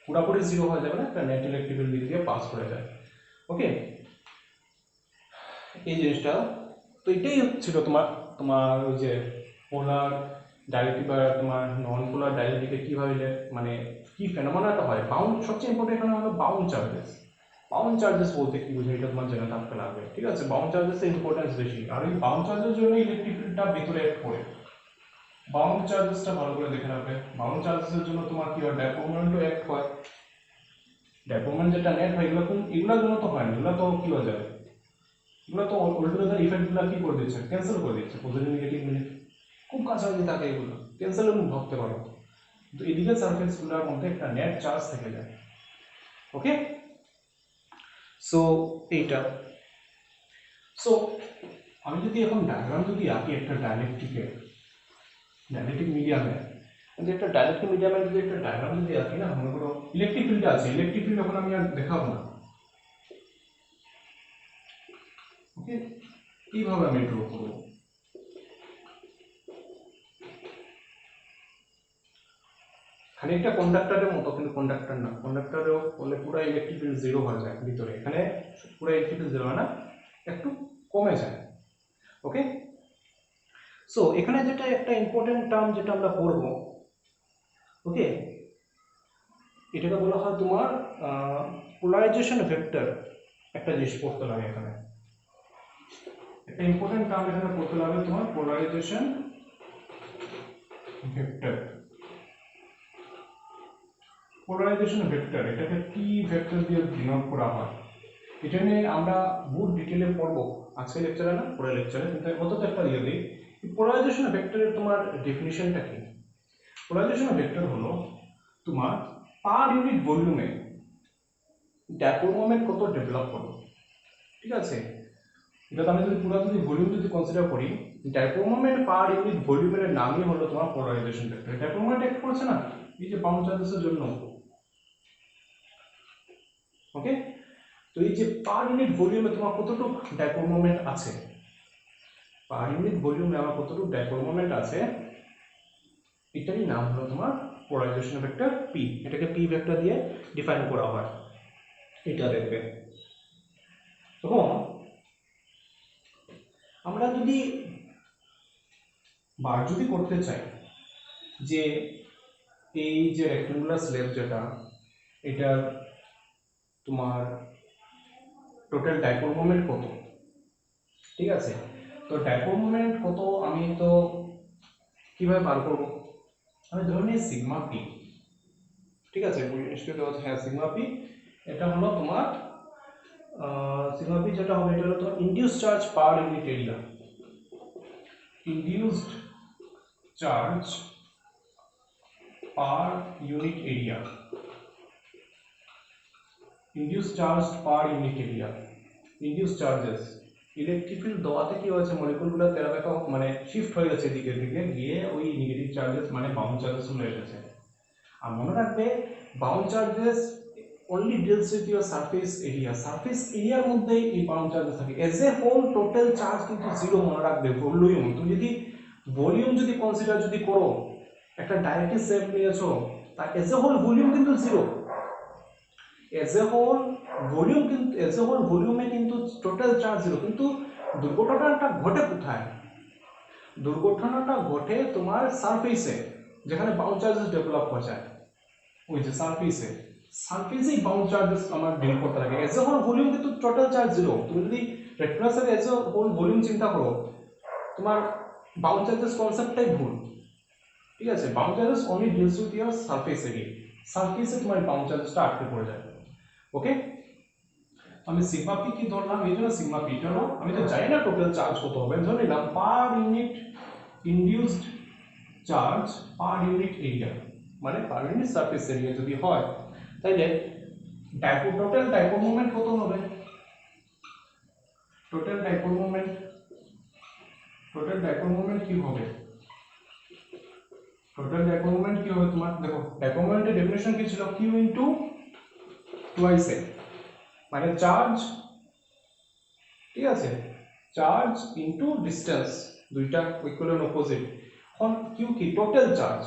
পুরোপুরি জিরো হয়ে যাবে না, একটা নেট ইলেকট্রিক ফিল্ড দিক দিয়ে পাস করে যায়, ওকে, এই জিনিসটা। তো এটাই ছিল তোমার তোমার ওই যে পোলার ডাইলেকট্রিক বা তোমার নন পোলার ডাইলেকট্রিকে কিভাবে মানে কি ফেনোমেনাটা হয়, বাউন্ড, সবচেয়ে ইম্পর্টেন্ট এখানে হলো বাউন্ড চার্জেস, বাউন্ড চার্জেস বলতে কি বোঝায় এটা তোমার জেনে থাকতে লাগবে, ঠিক আছে, বাউন্ড চার্জেসের ইম্পর্টেন্স বেশি, আর এই বাউন্ড চার্জের জন্য ইলেকট্রিক ফিল্ডটা ভিতরে অ্যাড করে, বাউন্ড চার্জেসটা ভালো করে দেখে রাখবে। বাউন্ড চার্জেসের জন্য তোমার কি হয়, ডাইপোল মোমেন্টও অ্যাক্ট হয়। ডাইপোল মোমেন্ট যেটা নেট হয় এগুলোর জন্য তো হয় না, এগুলো তো কি হয়ে যায়, এগুলো তো অলরেডি ইফেক্টগুলো কি করে দিচ্ছে, ক্যান্সেল করে দিচ্ছে। পজিটিভ নেগেটিভ মিলে খুব কাছাকাছি থাকে, এগুলো ক্যান্সেলের মুখ ভাবতে পারো। তো এদিকে সারফেসগুলোর মধ্যে একটা নেট চার্জ থেকে যায়। ওকে, সো এইটা। সো আমি যদি এখন ডায়াগ্রাম যদি আঁকি একটা ডাইলেকট্রিক মিডিয়ামে, যদি একটা ডাইলেকট্রিক মিডিয়ামে যদি একটা ডায়াগ্রাম যদি আঁকি না, মনে করো ইলেকট্রিক ফিল্ড আছে, ইলেকট্রিক ফিল্ড এখন আমি আর দেখাবো না। ওকে, কিভাবে আমি ড্র করবো, খালি একটা কন্ডাক্টরের মতো, কিন্তু কন্ডাক্টর না, কন্ডাক্টরেও বলে পুরো ইলেকট্রিক ফিল্ড জিরো হয়ে যায় ভিতরে, এখানে পুরো ইলেকট্রিক ফিল্ড জিরো হয় না, একটু কমে যায়। ওকে, সো এখানে যেটা একটা ইম্পর্টেন্ট টার্ম যেটা আমরা পড়ব, ওকে, এটাকে বলা হয় তোমার পোলারাইজেশন ভেক্টর। একটা জিনিস পড়তে লাগে এখানে, একটা ইম্পর্টেন্ট টার্ম এখানে পড়তে লাগে তোমার পোলারাইজেশন ভেক্টর। পোলারাইজেশন ভেক্টর, এটাকে কি ভেক্টর দিয়ে ডিনোট করা হয়, এটা নিয়ে আমরা বহুত ডিটেলে পড়বো আজকের লেকচারে না, পরের লেকচারে, কিন্তু অন্তত একটা দিয়ে দিই। পোলারাইজেশন ভেক্টরের তোমার ডেফিনিশনটা কি? পোলারাইজেশন ভেক্টর হলো তোমার পার ইউনিট ভলিউমে ডাইপোল মোমেন্ট কত ডেভেলপ করো। ঠিক আছে, এটা আমি যদি পুরো যদি ভলিউম যদি কনসিডার করি, ডাইপোল মোমেন্ট পার ইউনিট ভলিউমের নামই হলো তোমার polarisation vector. Dipole moment act করছে না এই যে বাউন্ড চার্জেসের জন্য। ওকে, তো এই যে পার ইউনিট ভলিউমে তোমার কতটুকু ডাইপোল মোমেন্ট আছে, পার ইউনিট ভলিউমে আমার কতটুকু ডাইপোল মোমেন্ট আছে, এটারই নাম হলো তোমার পোলারাইজেশন ভেক্টর পি। এটাকে পি ভেক্টর দিয়ে ডিফাইন করা হয়, এটা দেখবে। তখন আমরা যদি বার যদি করতে চাই যে এই যে রেক্টেঙ্গুলার স্ল্যাব যেটা, এটা তোমার টোটাল ডাইপোল মোমেন্ট কত, ঠিক আছে, তো ডাইপোল মোমেন্ট কত আমি তো কিভাবে বার করব, আমি ধরে নিই সিগমা পি। ঠিক আছে, নিশ্চয়ই দেওয়া আছে, হ্যাঁ সিগমা পি। এটা হলো তোমার সিগমা পি যেটা হবে, এটা হলো তোমার induce charge per unit area. Induced charge per unit area, induce charge per unit area, induce charges. Electric field দেওয়াতে কি হয়েছে, মলিকুলগুলো তেরাবেকা মানে শিফট হয়ে গেছে দিকের দিকে, গিয়ে ওই নেগেটিভ চার্জেস মানে বাউন্ড চার্জেস গুলো এসেছে। আর মনে রাখবে bound charges only deals with your surface area, surface এরিয়ার মধ্যেই এই বাউন্ড চার্জেস থাকে। As a whole total charge কিন্তু জিরো, মনে রাখবে ভলিউম। তুমি যদি ভলিউম যদি কনসিডার যদি করো, একটা ডাইরেক্টলি শেপ নিয়েছো, তার এজ এ হোল ভলিউম কিন্তু zero. As a whole volume কিন্তু এজ এ হোল ভলিউমে কিন্তু টোটাল চার্জ জিরো, কিন্তু দুর্ঘটনাটা ঘটে কোথায়, দুর্ঘটনাটা ঘটে তোমার সারফেসে, যেখানে বাউন্ড চার্জেস ডেভেলপ হয়ে যায়, ওই যে সারফেসেই বাউন্ড চার্জেস আমার ডিল করতে লাগে। এজ এ হোল ভলিউম কিন্তু টোটাল চার্জ জিরো। তুমি যদি rectangular as a whole volume চিন্তা করো, তোমার বাউন্ড চার্জেস কনসেপ্টটাই ভুল। ঠিক আছে, bound charges only deals with your surface area, সারফেসে তোমার বাউন্ড চার্জেসটা আটকে পড়ে যায়। ওকে, আমি সিগমা পি কি ধরলাম, এই জন্য সিগমা পি হলো, আমি তো জানি না টোটাল চার্জ কত হবে, ধরে নিলাম per unit induced charge per unit area, মানে পার ইউনিট সারফেস এরিয়া যদি হয়, তাইলে টোটাল ডাইপোল মোমেন্ট কত হবে, টোটাল ডাইপোল মোমেন্ট কি হবে, টোটাল ডাইপোল মোমেন্ট কি হবে তোমার, দেখো ডাইপোল মোমেন্টের ডেফিনিশন কি ছিল, কিউ ইনটু টুয়াইস এ, মানে চার্জ, ঠিক আছে, চার্জ ইনটু ডিসটেন্স, দুইটা ইকুয়াল এন্ড অপোজিট। এখন কিউ কি টোটাল চার্জ,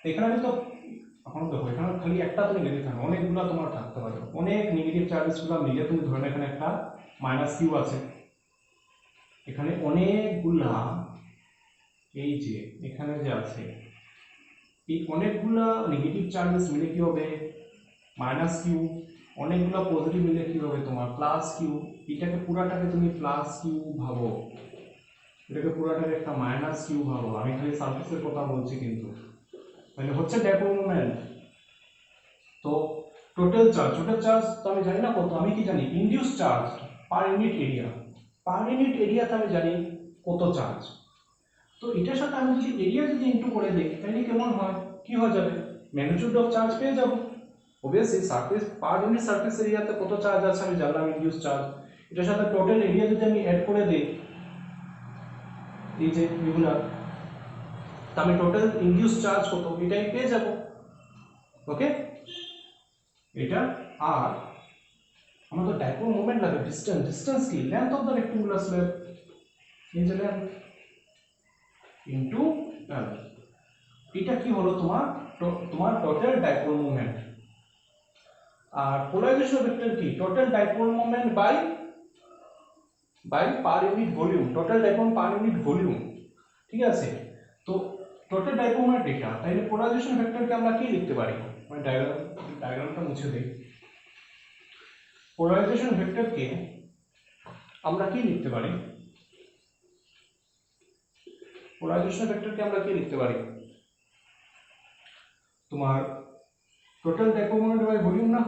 এখানে আমি তো এখন দেখো এখানে খালি একটা তো নেগেটিভ থাকে, অনেকগুলো তোমার থাকতে পারে, অনেক নেগেটিভ চার্জেসগুলো মিলে তুমি ধরে এখানে একটা মাইনাস কিউ আছে, এখানে অনেকগুলা, এই যে এখানে যে আছে এই অনেকগুলা নেগেটিভ চার্জেস মিলে কি হবে মাইনাস কিউ, অনেকগুলো পজিটিভ মিলে কি হবে তোমার প্লাস কিউ, এটাকে পুরাটাকে তুমি প্লাস কিউ ভাবো, এটাকে পুরাটাকে একটা মাইনাস কিউ ভাবো, আমি খালি সারফেসের কথা বলছি কিন্তু, তাহলে হচ্ছে ডাইপোল মোমেন্ট। তো টোটাল চার্জ তো আমি জানি না কত, আমি কি জানি induce charge per unit area, per unit এরিয়াতে আমি জানি কত চার্জ। তো এটার সাথে আমি যদি এরিয়া যদি ইনটু করে দিই তাহলে কেমন হয়, কি হয়ে যাবে, ম্যাগনিটিউড অফ চার্জ পেয়ে যাব। Obviously surface per unit surface এরিয়াতে কত চার্জ আছে আমি জানলাম, ইনডিউস চার্জ, এটার সাথে টোটাল এরিয়া যদি আমি অ্যাড করে দিই এই যে এগুলা, তো আমি টোটাল ইনডিউস চার্জ কত এটাই পেয়ে যাব। ওকে, এটা আর আমার তো ডাইপোল মোমেন্ট লাগে, ডিসটেন্স কি, length of the rectangular slab, এই যে লেন্থ ইনটু এল, এটা কি হলো তোমার টোটাল ডাইপোল মোমেন্ট। আর পোলারাইজেশন ভেক্টর কি, total dipole moment by per unit volume, total dipole per unit volume. ঠিক আছে, তো টোটাল ডাইপোল মোমেন্ট এটা, তাহলে পোলারাইজেশন ভেক্টরকে আমরা কি লিখতে পারি, মানে ডায়াগ্রামটা মুছে দেই। পোলারাইজেশন ভেক্টরকে আমরা কি লিখতে পারি, পোলারাইজেশন ভেক্টরকে আমরা কি লিখতে পারি, তোমার total dipole moment by volume না,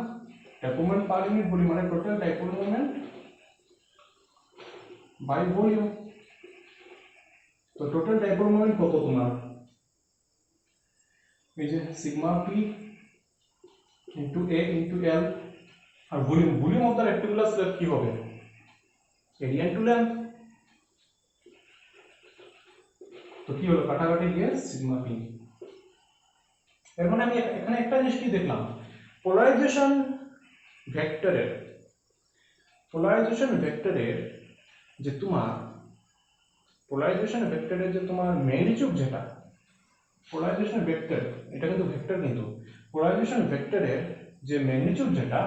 dipole moment per unit volume মানে total dipole moment by volume. তো টোটাল ডাইপোল মোমেন্ট কত তোমার, এই যে sigma P into A into L, আর volume of the rectangular slab কি হবে, এরিয়া ইনটু লেন্থ। তো কি হলো, কাটাকাটি গিয়ে সিগমা পি। এর মানে আমি এখানে একটা জিনিস কি দেখলাম, পোলারাইজেশন ভেক্টরের যে তোমার ম্যাগনিটিউড যেটা, পোলারাইজেশন ভেক্টর, এটা কিন্তু ভেক্টর, কিন্তু পোলারাইজেশন ভেক্টরের যে ম্যাগনিটিউড যেটা,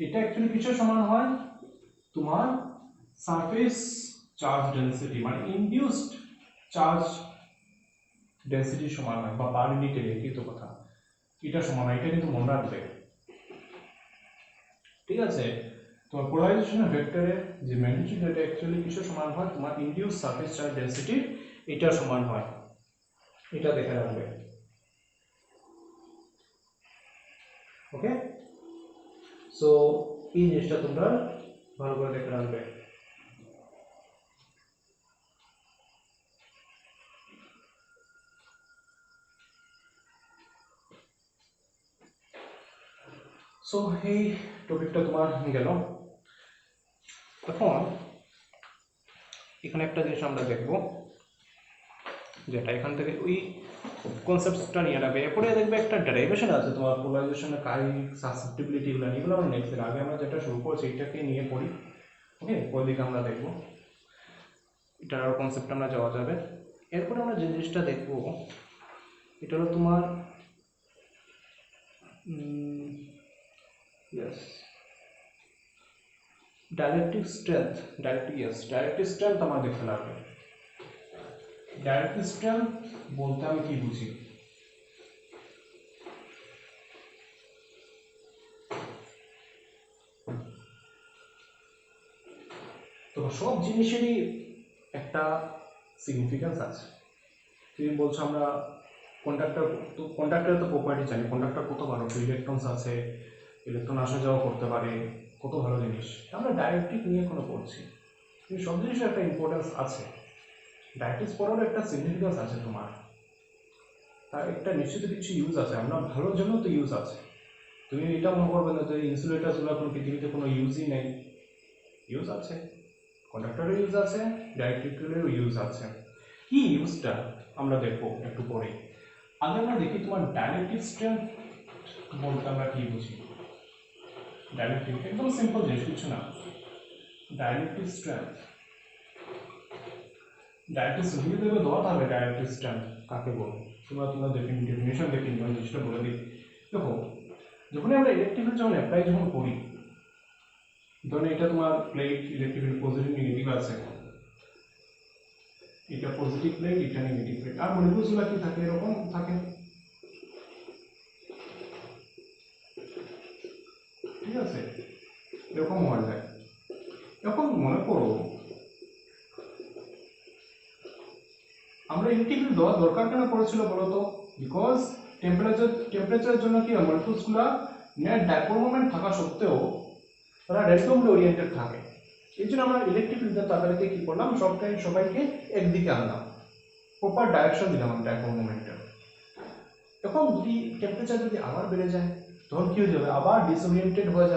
এটা অ্যাকচুয়ালি কিসের সমান হয়, তোমার সারফেস চার্জ ডেনসিটি মানে ইনডিউসড চার্জ ডেনসিটি সমান হয়, বা পার ইউনিট এরিয়া, কি তো কথা, এটা সমান হয়, এটা কিন্তু মনে রাখবে। ঠিক আছে, তো পোলারাইজেশন ভেক্টরের যে ম্যাগনিটিউড এটা অ্যাকচুয়ালি কিসের সমান হয়, তোমার ইনডিউসড সারফেস চার্জ ডেনসিটি এটা সমান হয়, এটা দেখে রাখবে। ওকে, সো এই জিনিসটা তোমরা ভালো করে দেখে রাখবে। সো এই টপিকটা তোমার গেল। এখন এখানে একটা জিনিস আমরা দেখব, যেটা এখান থেকে ওই কনসেপ্টটা নিয়ে রাখবে, এরপরে দেখবে একটা ডেরিভেশন আছে তোমার পোলারাইজেশনের কাইনেটিক সাসেপ্টিবিলিটি, এগুলো আমরা নেক্সট আগে আমরা যেটা শুরু করছি এটাকে নিয়ে পড়ি। ওকে, ওই দিকে আমরা দেখবো, এটার আরও কনসেপ্ট আমরা যাওয়া যাবে। এরপরে আমরা যে জিনিসটা দেখবো এটা হলো তোমার ডাইরেক্টিভ স্ট্রেংথ আমার দেখতে লাগবে। ডাইরেক্টিভ স্ট্রেংথ বলতে আমি কি বুঝি, তো সব জিনিসেরই একটা সিগনিফিকেন্স আছে। তুমি বলছো আমরা কন্ডাক্টরের তো প্রপার্টি জানি, কন্ডাক্টর কত ভালো, ইলেকট্রনস আছে, ইলেকট্রন আসা যাওয়া করতে পারে, কত ভালো জিনিস। আমরা ডাইরেক্ট্রিক নিয়ে কোনো পড়ছি, কিন্তু সব জিনিসের একটা ইম্পর্টেন্স আছে, ডাইরেক্ট্রিক্স পড়ারও একটা সিগনিফিকেন্স আছে তোমার, তার একটা নিশ্চিত কিছু ইউজ আছে, আমরা ভালোর জন্য তো ইউজ আছে। তুমি এটা মনে করবে না যে ইনসুলেটারগুলো কোনো পৃথিবীতে কোনো ইউজই নেই, ইউজ আছে, কন্ডাক্টরের ইউজ আছে, ডাইরেক্ট্রিকেরও ইউজ আছে। কি ইউজটা আমরা দেখবো একটু পরে। আগে আমরা দেখি তোমার ডাইরেক্ট্রিক স্ট্রেংথ বলতে আমরা কি বুঝি। ডাইরেক্ট্রিক একদম সিম্পল জিনিস, কিছু না। ডাইরেক্ট্রিক স্ট্রেংথ সুবিধা দেবে দেওয়া হবে, ডাইরেক্ট্রিক স্ট্রেংথ কাকে বলে তোমরা ডেফিনেশন দেখে নিও, জিনিসটা বলে দিই। দেখো, যখনই আমরা ইলেকট্রিক যখন অ্যাপ্লাই করি, ধরুন এটা তোমার প্লেট, ইলেকট্রিক পজিটিভ নেগেটিভ আছে, এটা পজিটিভ প্লেট, এটা নেগেটিভ প্লেট, আর মলিকুলসগুলো কি থাকে, এরকম থাকে। ঠিক আছে, এরকম হয়ে যায়। এখন মনে করো আমরা ইলেকট্রিক ফিল্ড দেওয়ার দরকার কেন পড়েছিল বলো তো? বিকজ টেম্পারেচারের জন্য কি হয়, মলিকুলসগুলো নেট ডাইপোল মোমেন্ট থাকা সত্ত্বেও তারা র্যান্ডমলি ওরিয়েন্টেড থাকে। এই জন্য আমরা ইলেকট্রিক ফিল্ড তাদেরকে কি করলাম, সবাইকে একদিকে আনলাম, প্রপার ডাইরেকশন দিলাম ডাইপোল মোমেন্টের। এখন যদি টেম্পারেচার যদি আবার বেড়ে যায় তখন কি হয়ে যাবে, আবার ডিসওরিয়েন্টেড হয়ে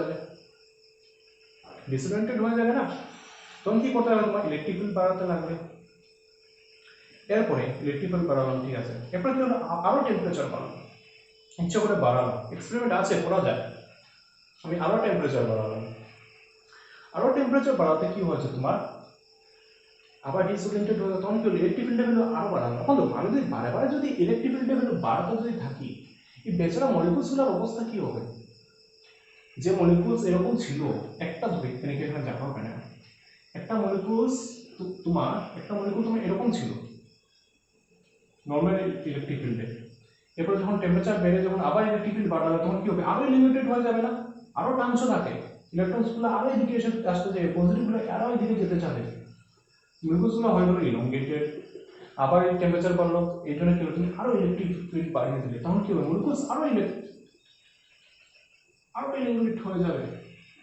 যাবে না, তখন কি করতে হবে, তোমার ইলেকট্রিক ফিল্ড বাড়াতে লাগবে। এরপরে ইলেকট্রিক ফিল্ড বাড়ালাম, ঠিক আছে, এরপরে কি হলো, আরো টেম্পারেচার বাড়ালাম, ইচ্ছা করে বাড়ালাম, এক্সপেরিমেন্ট আছে করা যায়, আমি আরো টেম্পারেচার বাড়ালাম। আরো টেম্পারেচার বাড়াতে কি হয়েছে তোমার, আবার ডিসওরিয়েন্টেড হয়ে, তখন কি হলো, ইলেকট্রিক ফিল্ড ভ্যালু আরো বাড়ালাম। এখন তো আমি যদি বারে বারে যদি ইলেকট্রিক ফিল্ড ভ্যালু বাড়াতে যদি থাকি, এই বেচারা মলিকুলসগুলোর অবস্থা কি হবে? যে মলিকুলস এরকম ছিল, একটা ধরে এখানে জানা হবে না, একটা মলিকুল তোমার এরকম ছিল নর্মাল ইলেকট্রিক ফিল্ডে, এরপর যখন টেম্পারেচার বেড়ে যখন আবার ইলেকট্রিক ফিল্ড বাড়াবে তখন কি হবে, আরো লিমিটেড হয়ে যাবে না, আরো টানসও থাকে, ইলেকট্রনসগুলো আরো এদিকে আসতে যাবে, পজিটিভগুলো আরো এদিকে যেতে চাবে, মলিকুলসগুলো হয়ে গেল ইলংগেটেড। আবার এই টেম্পারেচার বাড়লো, এই জন্য কি হলো, তুমি আরো ইলেকট্রিক ফিল্ড বাড়িয়ে দিলে, তখন কি হবে, মলিকুলস আরো এলিমিনেট হয়ে যাবে।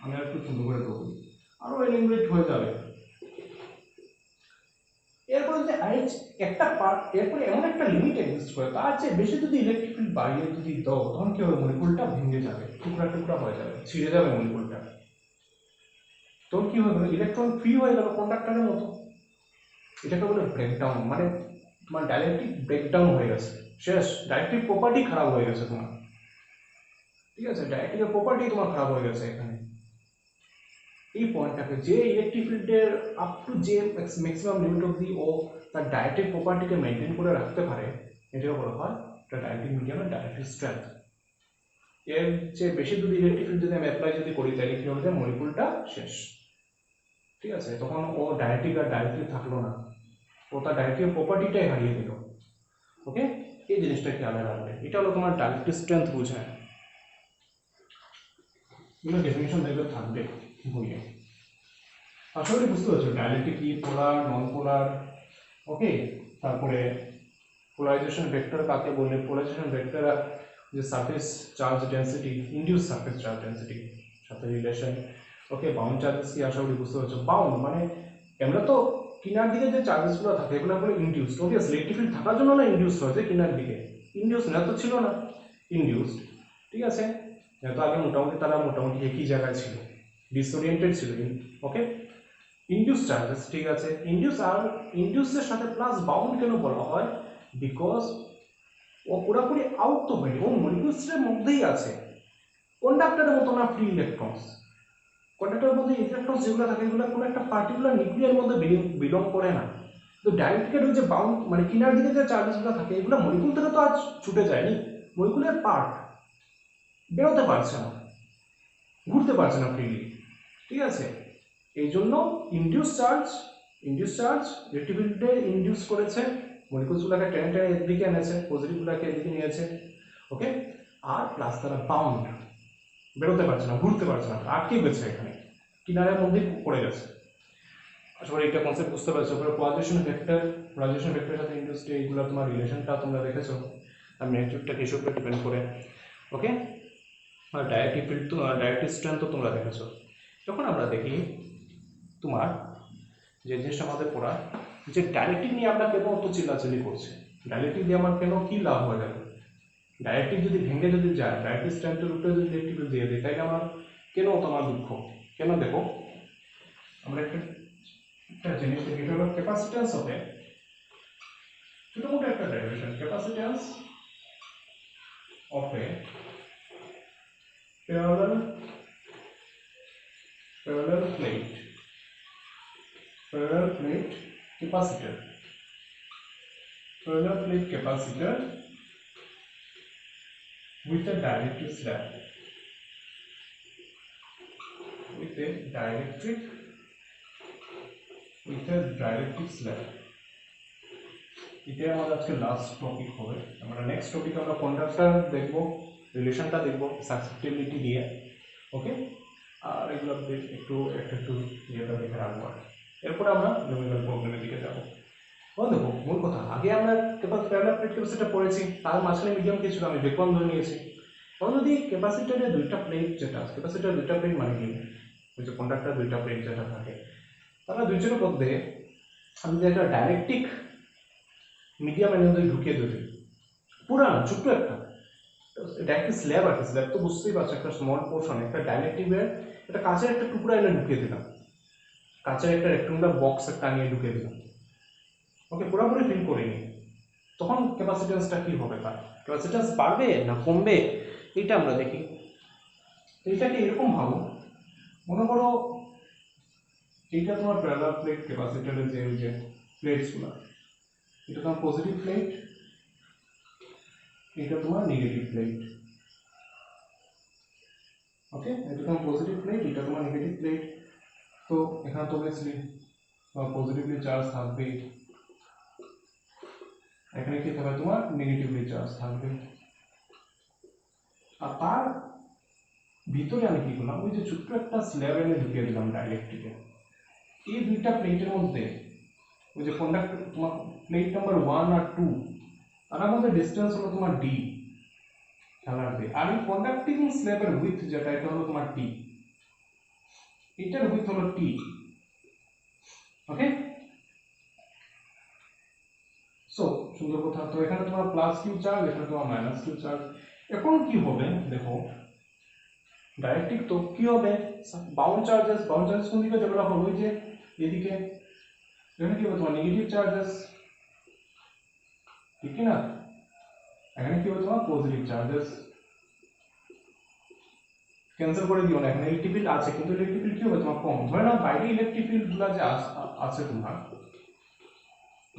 আমি আর একটু সুন্দর করে বলি, আরো এলিমিনেট হয়ে যাবে। এরপরে যে একটা পার্ট, এরপরে এমন একটা লিমিট এক্সিস্ট করে, তার চেয়ে বেশি যদি ইলেকট্রিক ফিল্ড বাড়িয়ে যদি দাও তখন কি হবে, মলিকুলটা ভেঙে যাবে, টুকরা টুকরা হয়ে যাবে, ছিঁড়ে যাবে মলিকুলটা। তখন কি হবে, ইলেকট্রন ফ্রি হয়ে গেল কন্ডাক্টরের মতো, এটাকে বলে ব্রেকডাউন, মানে তোমার ডাইলেকট্রিক ব্রেকডাউন হয়ে গেছে, শেষ, ডাইলেকট্রিক প্রপার্টি খারাপ হয়ে গেছে তোমার, ঠিক আছে, ডাইলেকট্রিকের প্রপার্টি তোমার খারাপ হয়ে গেছে এখানে। এই পয়েন্টটাকে, যে ইলেকট্রিক ফিল্ডের আপ টু যে ম্যাক্সিমাম লিমিট অবধি ও তার ডাইলেকট্রিক প্রপার্টিকে মেনটেন করে রাখতে পারে, এটাকে বলা হয় একটা ডাইলেকট্রিক মিডিয়ামের ডাইলেকট্রিক স্ট্রেংথ। এর যে বেশি যদি ইলেকট্রিক ফিল্ড যদি আমি অ্যাপ্লাই যদি করি, তাহলে কি হবে, মলিকুলটা শেষ, ঠিক আছে, তখন ও ডাইলেকট্রিক আর ডাইলেকট্রিক থাকলো না, ও তার ডাইলেকট্রিক প্রপার্টিটাই হারিয়ে দিল। ওকে, এই জিনিসটা খেয়াল রাখবে, এটা হলো তোমার ডাইলেকট্রিক স্ট্রেংথ বোঝায়। এগুলো ডেফিনেশন দেখবে থাকবে বইয়ে, আসলে বুঝতে পারছো ডাইলেকট্রিক কি, পোলার, নন পোলার, ওকে, তারপরে পোলারাইজেশন ভেক্টর কাকে বলে, পোলারাইজেশন ভেক্টর যে surface charge density, induce surface charge density সাথে রিলেশন। ওকে, বাউন্ড চার্জেস কি, আশা করি বুঝতে পারছো, বাউন্ড মানে আমরা তো কিনার দিকে যে চার্জেসগুলো থাকে এগুলো বলে ইনডিউসড, অবভিয়াসলি ইলেকট্রিক ফিল্ড থাকার জন্য না ইনডিউসড হয়েছে কিনার দিকে, ইনডিউসড না তো ছিল না, ইনডিউসড, ঠিক আছে, তো আগে মোটামুটি তারা মোটামুটি একই জায়গায় ছিল, ডিসওরিয়েন্টেড ছিল, ওকে, ইনডিউস চার্জেস, ঠিক আছে, ইনডিউসের সাথে প্লাস বাউন্ড কেন বলা হয়, বিকজ ও পুরোপুরি আউট তো হয়নি, ও মলিকুলসের মধ্যেই আছে, কন্ডাক্টরের মতো না ফ্রি ইলেকট্রনস, কন্ডাক্টরের মধ্যে ইলেকট্রনস যেগুলো থাকে এগুলো কোনো একটা পার্টিকুলার নিউক্লিয়ার মধ্যে বিলং করে না, তো ডাইরেক্টেড যে বাউন্ড মানে কিনার দিকে যে চার্জেসগুলো থাকে এগুলো মলিকুল থেকে তো আজ ছুটে যায়নি, মলিকুলের পার্ট বেরোতে পারছে না, ঘুরতে পারছে না ফ্রিলি, ঠিক আছে, এই জন্য ইনডিউস চার্জ ইলেকট্রিক ফিল্ডে ইনডিউস করেছে, মলিকুলসগুলোকে টেনে টেনে এদিকে এনেছে, পজিটিভগুলোকে এদিকে নিয়েছে, ওকে, আর প্লাস তারা বাউন্ড, বেরোতে পারছে না, ঘুরতে পারছে না, আটকে গেছে এখানে, কিনারের মধ্যে পড়ে গেছে। আসলে এটা কনসেপ্ট বুঝতে পারছো, পোলারাইজেশন ভেক্টরের সাথে ইনডিউস এইগুলো তোমার রিলেশনটা তোমরা দেখেছো, আর ম্যাগনিটিউডটা কিছুর উপরে ডিপেন্ড করে, ওকে, আর ডাইরেক্ট্রিক ফিল্ড তো ডাইরেক্ট্রিক স্ট্রেংথ তো তোমরা দেখেছো। যখন আমরা দেখি তোমার যে জিনিসটা আমাদের পড়া, যে ডাইলেকট্রিক নিয়ে আমরা কেন অত চিল্লাচিল্লি করছি, ডাইলেকট্রিক দিয়ে আমার কেন কি লাভ হয়ে গেল, ডাইলেকট্রিক যদি ভেঙে যদি যায়, ডাইলেকট্রিক স্ট্রেংথের উপরে যদি ইলেকট্রিক দিয়ে দিই, তাই আমার কেন তোমার দুঃখ, কেন, দেখো আমরা একটা জিনিস দেখি, এটা হলো ক্যাপাসিট্যান্স হবে, ছোটমোটো একটা derivation, capacitance of A parallel plate capacitor, with a dielectric slab, এটা আমাদের আজকে লাস্ট টপিক হবে, আমরা নেক্সট টপিকে আমরা কন্ডাক্টর দেখবো, রিলেশনটা দেখবো সাসেপ্টিবিলিটি দিয়ে, ওকে, আর এগুলো একটু ইয়েটা দেখে রাখবো, এরপরে আমরা নিউমেরিক্যাল প্রবলেমের দিকে যাবো। দেখো মূল কথা, আগে আমরা প্যারালাল প্লেট ক্যাপাসিটর পড়েছি, তার মাঝখানে মিডিয়াম কি ছিল আমি ভ্যাকুয়াম ধরে নিয়েছি। এখন যদি ক্যাপাসিটরের দুইটা প্লেট, যেটা ক্যাপাসিটরের দুইটা প্লেট মানে কি, ওই যে কন্ডাক্টর দুইটা প্লেট যেটা থাকে, তারা দুইজনের মধ্যে আমি যদি একটা ডাইলেকট্রিক মিডিয়াম এনে যদি ঢুকিয়ে দিই, পুরানো ছোট্ট একটা, এটা একটা স্ল্যাব আর কি, স্ল্যাব তো বুঝতেই পারছো, একটা স্মল পোর্শন, একটা ডাইলেকট্রিকের একটা কাঁচের একটা টুকরা এনে ঢুকিয়ে দিলাম, কাঁচের একটা রেক্টাঙ্গুলার বক্স একটা নিয়ে ঢুকিয়ে দিলাম, ওকে পুরোপুরি ফিল করিনি, তখন ক্যাপাসিটেন্সটা কি হবে, তার ক্যাপাসিটেন্স বাড়বে না কমবে, এটা আমরা দেখি। এইটাকে এরকম ভাবো, মনে করো এইটা তোমার প্যারালাল প্লেট ক্যাপাসিটরের যে ওই যে প্লেটসগুলো, এটা তোমার পজিটিভ প্লেট, এটা তোমার নেগেটিভ প্লেট, ওকে, এটা তোমার পজিটিভ প্লেট, এটা তোমার নেগেটিভ প্লেট। তো এখানে তো অবভিয়াসলি পজিটিভলি চার্জ থাকবে, এখানে কি থাকবে তোমার নেগেটিভলি চার্জ থাকবে। আর তার ভিতরে আমি কি করলাম, ওই যে ছোট্ট একটা স্ল্যাব এনে ঢুকিয়ে দিলাম ডাইলেকট্রিকে। এই দুইটা প্লেটের মধ্যে ওই যে কন্ডাক্টর তোমার প্লেট নাম্বার 1 আর 2, তার মধ্যে ডিসটেন্স হলো তোমার d, খেয়াল রাখবে। আর এই কন্ডাক্টিং স্ল্যাবের উইথ যেটা, এটা হলো তোমার t, এটার উইথ হলো t, ওকে। সো সুন্দর কথা, তো এখানে তোমার প্লাস কিউ চার্জ, এখানে তোমার মাইনাস কিউ চার্জ। এখন কি হবে দেখো, ডাইরেক্ট্রিক তো কি হবে, বাউন্ড চার্জেস কোন দিকে ডেভেলপ হবে, ওই যে এদিকে, এখানে কি হবে তোমার নেগেটিভ চার্জেস, ঠিক কি না, এখানে কি হবে তোমার পজিটিভ চার্জেস। ক্যান্সেল করে দিও না, এখানে ইলেকট্রিক ফিল্ড আছে কিন্তু ইলেকট্রিক ফিল্ড কি হবে তোমার কম। ধরে নাও বাইরে ইলেকট্রিক ফিল্ড গুলো যে আছে তোমার,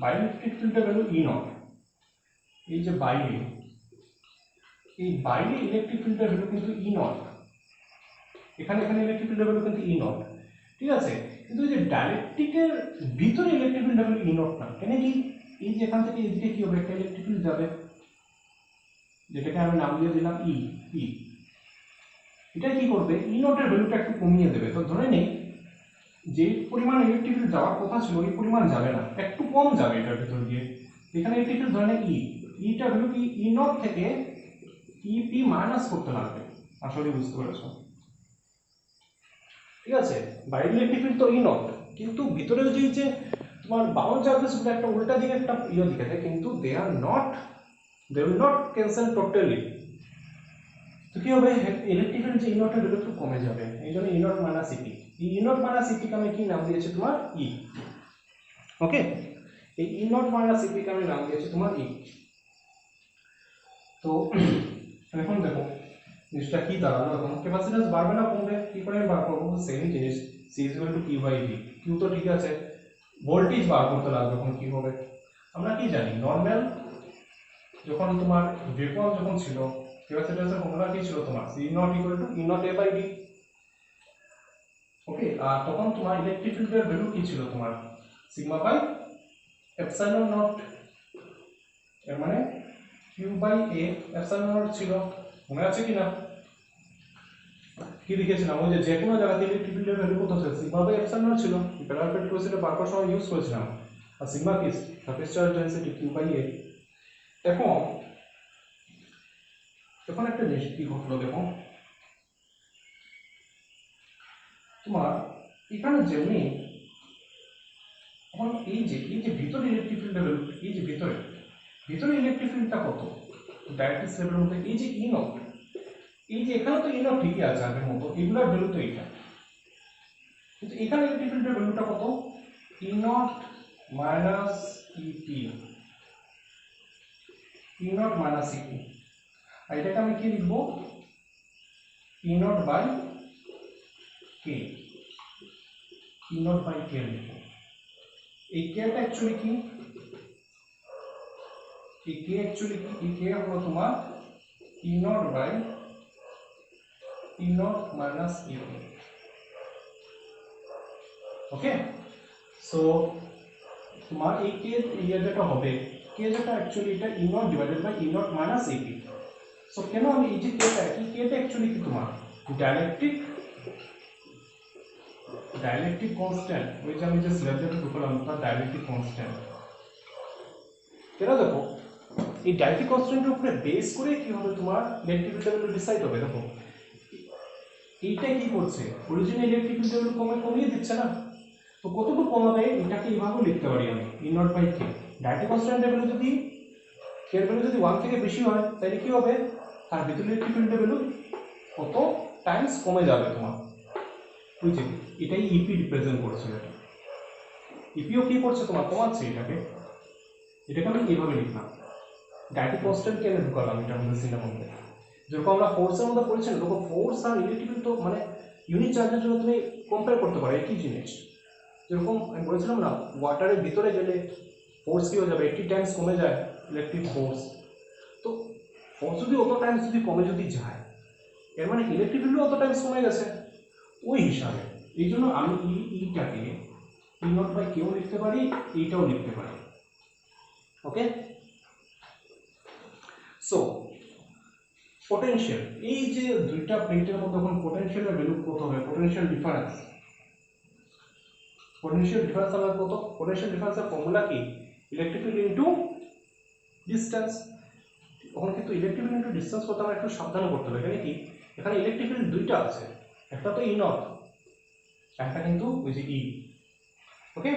বাইরে ইলেকট্রিক ফিল্ডের ভ্যালু ই নট, এই যে বাইরে, এই বাইরে ইলেকট্রিক ফিল্ডের ভ্যালু কিন্তু ই নট, এখানে ইলেকট্রিক ফিল্ডের ভ্যালু কিন্তু ই নট, ঠিক আছে। কিন্তু এই যে ডাইলেকট্রিকের ভিতরে electric field value E not না, কেন কি, এই যে এখান থেকে এদিকে কি হবে, একটা ইলেকট্রিক ফিল্ড যাবে, যেটাকে আমি নাম দিয়ে দিলাম ই, এটা কি করবে, ই নটের ভ্যালুটা একটু কমিয়ে দেবে। তো ধরে নেই যে পরিমাণ ইলেকট্রিক ফিল্ড যাওয়ার কথা ছিল ওই পরিমাণ যাবে না, একটু কম যাবে এটার ভিতর দিয়ে। এখানে ইলেকট্রিক ফিল্ড ধরে নেই ইটার ভ্যালু কি ই নট থেকে ইপি মাইনাস করতে লাগবে, আসলে বুঝতে পেরেছো, ঠিক আছে। বাইরের ইলেকট্রিক ফিল্ড তো ই নট, কিন্তু ভিতরে যে তোমার বাউন্ড চার্জেস গুলো একটা উল্টা দিকে একটা দিকে থাকে, কিন্তু they will not cancel totally. তো কি হবে, ইলেকট্রিক ফিল্ড যে ই নটের ভ্যালু একটু কমে যাবে, এই জন্য E naught minus EP, E naught minus EP কে আমি কি নাম দিয়েছি তোমার ই, ওকে। এই ই নট মাইনাস ইপি কে আমি নাম দিয়েছি তোমার ই। তো এখন দেখো জিনিসটা কি দাঁড়ালো, এখন ক্যাপাসিট্যান্স বাড়বে না কমবে, কি করে বার করবো, সেম জিনিস, C is equal to Q by V. Q তো ঠিক আছে, ভোল্টেজ বার করতে লাগবে, তখন কি হবে, আমরা কি জানি নরমাল যখন তোমার ভ্যাকুয়াম যখন ছিল, ক্যাপাসিট্যান্সের ফর্মুলা কি ছিল তোমার, C naught equal to E naught A by D, okay. আর তখন তোমার ইলেকট্রিক ফিল্ডের ভ্যালু কি ছিল তোমার, সিগমা বাই এপসাইলন নট, এর মানে Q by A epsilon naught ছিল, মনে আছে কি না, কি লিখেছিলাম, ওই যে কোনো জায়গাতে ইলেকট্রিক ফিল্ডের ভ্যালু কত ছিল, সিগমা বাই এপসাইলন নট ছিল, প্যারালাল প্লেট ক্যাপাসিটর বার করার সময় ইউজ করেছিলাম। আর সিগমা কি, surface charge density Q by A. এখন একটা জিনিস কি ঘটলো দেখো, তোমার এখানে যেমনি এখন এই যে ভিতরে ইলেকট্রিক ফিল্ডের ভ্যালু, এই যে ভিতরে ইলেকট্রিক ফিল্ডটা কত ডাইরেক্ট স্ল্যাবের মধ্যে, এই যে ই নট, এই যে এখানে তো ই নট ঠিকই আছে আগের মতো, এগুলোর ভ্যালু তো এটা, কিন্তু এখানে ইলেকট্রিক ফিল্ডের ভ্যালুটা কত, E naught minus EP, E naught minus EP. আর এটাকে আমি কি লিখবো, E naught by K, E naught by K লিখবো। এই কেটা অ্যাকচুয়ালি কি, এই কে অ্যাকচুয়ালি কি, এই কে হলো তোমার E naught by E naught minus EP, okay. So তোমার এই কে যেটা হবে, কে যেটা অ্যাকচুয়ালি এটা E naught divided by E naught minus EP. So কেন আমি এই যে কেটা, এই কেটা অ্যাকচুয়ালি কি তোমার ডাইলেকট্রিক কনস্ট্যান্ট, ওই যে আমি যে স্ল্যাবটা ঢুকলাম তার ডাইলেকট্রিক কনস্ট্যান্ট, কেন দেখো এই ডাইরেক্ট্রিক কনস্ট্যান্টের উপরে বেস করে কি হবে তোমার ইলেকট্রিক ফিল্ড ভ্যালু ডিসাইড হবে। দেখো এইটা কি করছে, অরিজিনাল ইলেকট্রিক ফিল্ড ভ্যালু কমিয়ে দিচ্ছে না, তো কতটুকু কমাবে এটাকে এইভাবে লিখতে পারি আমি ই নট বাই কে। ডাইরেক্ট্রিক কনস্ট্যান্টের ভ্যালু যদি কে এর ভ্যালু যদি 1 থেকে বেশি হয় তাহলে কি হবে, তার ভিতরে ইলেকট্রিক ফিল্ডের ভ্যালু কত টাইমস কমে যাবে তোমার, বুঝছে? এটাই ইপি রিপ্রেজেন্ট করছে। এটা ইপিও কি করছে তোমার কমাচ্ছে এটাকে আমি এইভাবে লিখলাম। ডাইরেক্ট্রিক কনস্ট্যান্ট কেন ঢুকালাম এটা আমাদের সিনের মধ্যে, যেরকম আমরা ফোর্সের মধ্যে পড়েছি না, দেখো ফোর্স আর ইলেকট্রিক ফিল্ড তো মানে ইউনিট চার্জের জন্য তুমি কম্পেয়ার করতে পারো একই জিনিস। যেরকম আমি বলেছিলাম না, ওয়াটারের ভিতরে গেলে ফোর্স কি হয়ে যাবে 80 টাইমস কমে যায় ইলেকট্রিক ফোর্স, তো ফোর্স যদি অত টাইমস যদি কমে যদি যায় এর মানে ইলেকট্রিক ফিল্ডও অত টাইমস কমে গেছে ওই হিসাবে। এই জন্য আমি ইটাকে ই নট বাই কেও লিখতে পারি, এইটাও লিখতে পারি। ওকে, সো পোটেনশিয়াল, এই যে দুইটা প্লেটের মধ্যে এখন পোটেনশিয়ালের ভ্যালু কত হবে, পোটেনশিয়াল ডিফারেন্স আমরা কত, পোটেনশিয়াল ডিফারেন্সের ফর্মুলা কি, ইলেকট্রিক ফিল্ড ইনটু ডিসটেন্স। তখন কিন্তু ইলেকট্রিক ফিল্ড ইনটু ডিসটেন্স করতে আমরা একটু সাবধানে করতে হবে। এখানে কি, এখানে ইলেকট্রিক ফিল্ড দুইটা আছে, একটা তো ই নট, একটা কিন্তু ওই যে ই। ওকে,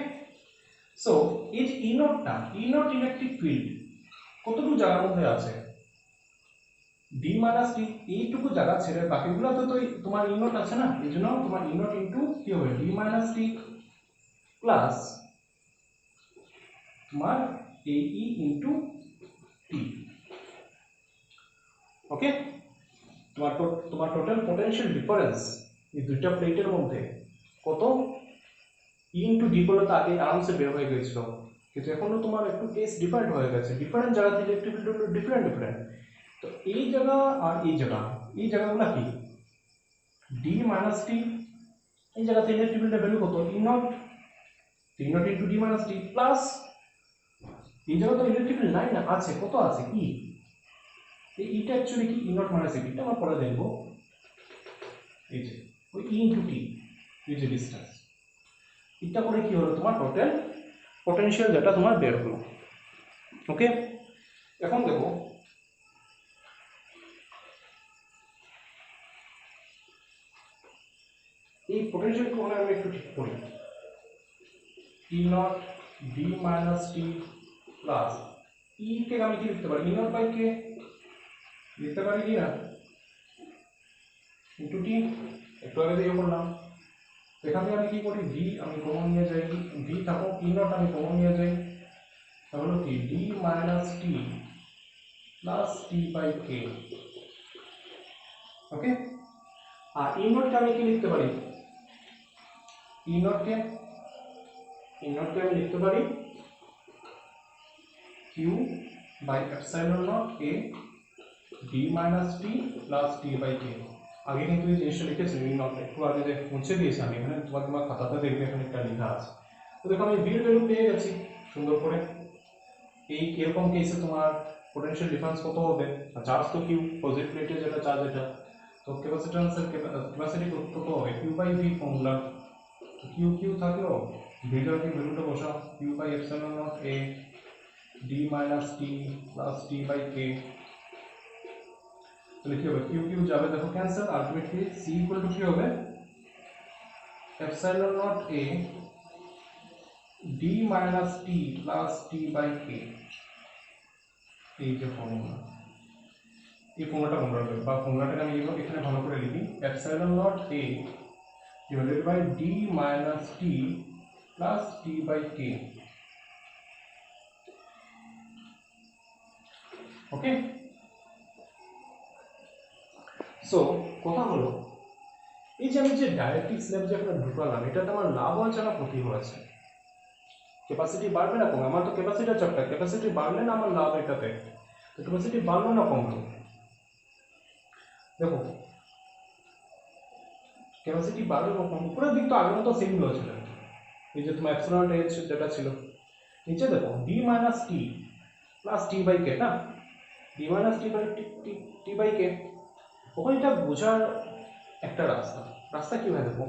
সো এই যে ই নট ইলেকট্রিক ফিল্ড কতটুকু জায়গার মধ্যে আছে, ডি মাইনাস টি, এইটুকু জায়গা ছেড়ে বাকিগুলোতে তো তোমার ই নট আছে না, এই জন্য তোমার ই নট ইন্টু কি হবে ডি মাইনাস টি প্লাস তোমার এ ই ইন্টু টি। ওকে, তোমার টোটাল পোটেনশিয়াল ডিফারেন্স এই দুইটা প্লেটের মধ্যে কত, ই ইন্টু ডি করলে তো আগে আরামসে বের হয়ে গেছিল, কিন্তু এখনো তোমার একটু কেস ডিফারেন্ট হয়ে গেছে, ডিফারেন্ট জায়গাতে ইলেকট্রিক ফিল্ড হলো ডিফারেন্ট। তো এই জায়গা আর এই জায়গাগুলো কি, ডি মাইনাস টি, এই জায়গাতে ইলেকট্রিক ফিল্ডের ভ্যালু কত E naught into D minus T plus এই জায়গা তো ইলেকট্রিক ফিল্ড নাই না, আছে কত আছে ই, এই ইটা অ্যাকচুয়ালি কি ই নট মাইনাস এটা আমরা পরে দেখবো। এই যে ওই ই ইন্টু টি, এই যে ডিসটেন্স, এটা করে কি হলো তোমার টোটাল পোটেনশিয়াল যেটা তোমার বের হলো। ওকে, এখন দেখো এই পোটেনশিয়াল কোণে আমি একটু ঠিক করি, E naught D minus T plus E কে আমি কি লিখতে পারি, ই নট বাই কে লিখতে পারি কি না, ইন্টু টি, একটু আগে দিয়ে করলাম। এখান থেকে আমি কি করি, ভি আমি কমন নিয়ে যাই, ভি থাকো ই নট আমি কমন নিয়ে যাই, তাহলে কি D minus T plus T by K. Okay, আর ই নটকে আমি কি লিখতে পারি, ই নটকে আমি লিখতে পারি Q by epsilon naught A D minus T plus T by K. আগে কিন্তু এই জিনিসটা লিখেছি ই নট, একটু আগে যে মুছে দিয়েছি আমি, এখানে তোমার খাতাতে দেখবে এখানে একটা লেখা আছে। তো দেখো আমি ভির ভ্যালু পেয়ে গেছি সুন্দর করে। এই এরকম কেসে তোমার পোটেনশিয়াল ডিফারেন্স কত হবে, আর চার্জ তো কিউ, পজিটিভ প্লেটে যেটা চার্জ এটা, তো ক্যাপাসিট্যান্সের ক্যাপাসিটি কত হবে Q by V formula, Q Q থাকলো, ভিটার কি ভ্যালুটা বসাও, Q by epsilon naught A D minus T plus T by K, তাহলে কি হবে কিউ কিউ যাবে দেখো cancel, ultimately C equal to কি হবে epsilon naught A D minus T plus T by K. এই যে ফর্মুলা, এই ফর্মুলাটা মনে রাখবে, বা ফর্মুলাটাকে আমি এখানে ভালো করে লিখি, epsilon naught A divided by D minus T plus T by K. Okay, so কথা হলো এই যে আমি যে ডাইরেক্ট্রিক স্ল্যাব যে আমরা ঢুকালাম, এটাতে আমার লাভ হয়েছে না ক্ষতি হয়েছে, ক্যাপাসিটি বাড়বে না কমবে, আমার তো ক্যাপাসিটার চাপটা, ক্যাপাসিটি বাড়লে না আমার লাভ এটাতে, তো ক্যাপাসিটি বাড়লো না কমলো, দেখো ক্যাপাসিটি বাড়লো না কমলো, উপরের দিক তো আগের মতো সেম হয়েছিল, এই যে তোমার এপসিলন এইচ যেটা ছিল, নিচে দেখো D minus T plus T by K না, D minus T by T by K. ওখানে এটা বোঝার একটা রাস্তা কি হয় দেখো,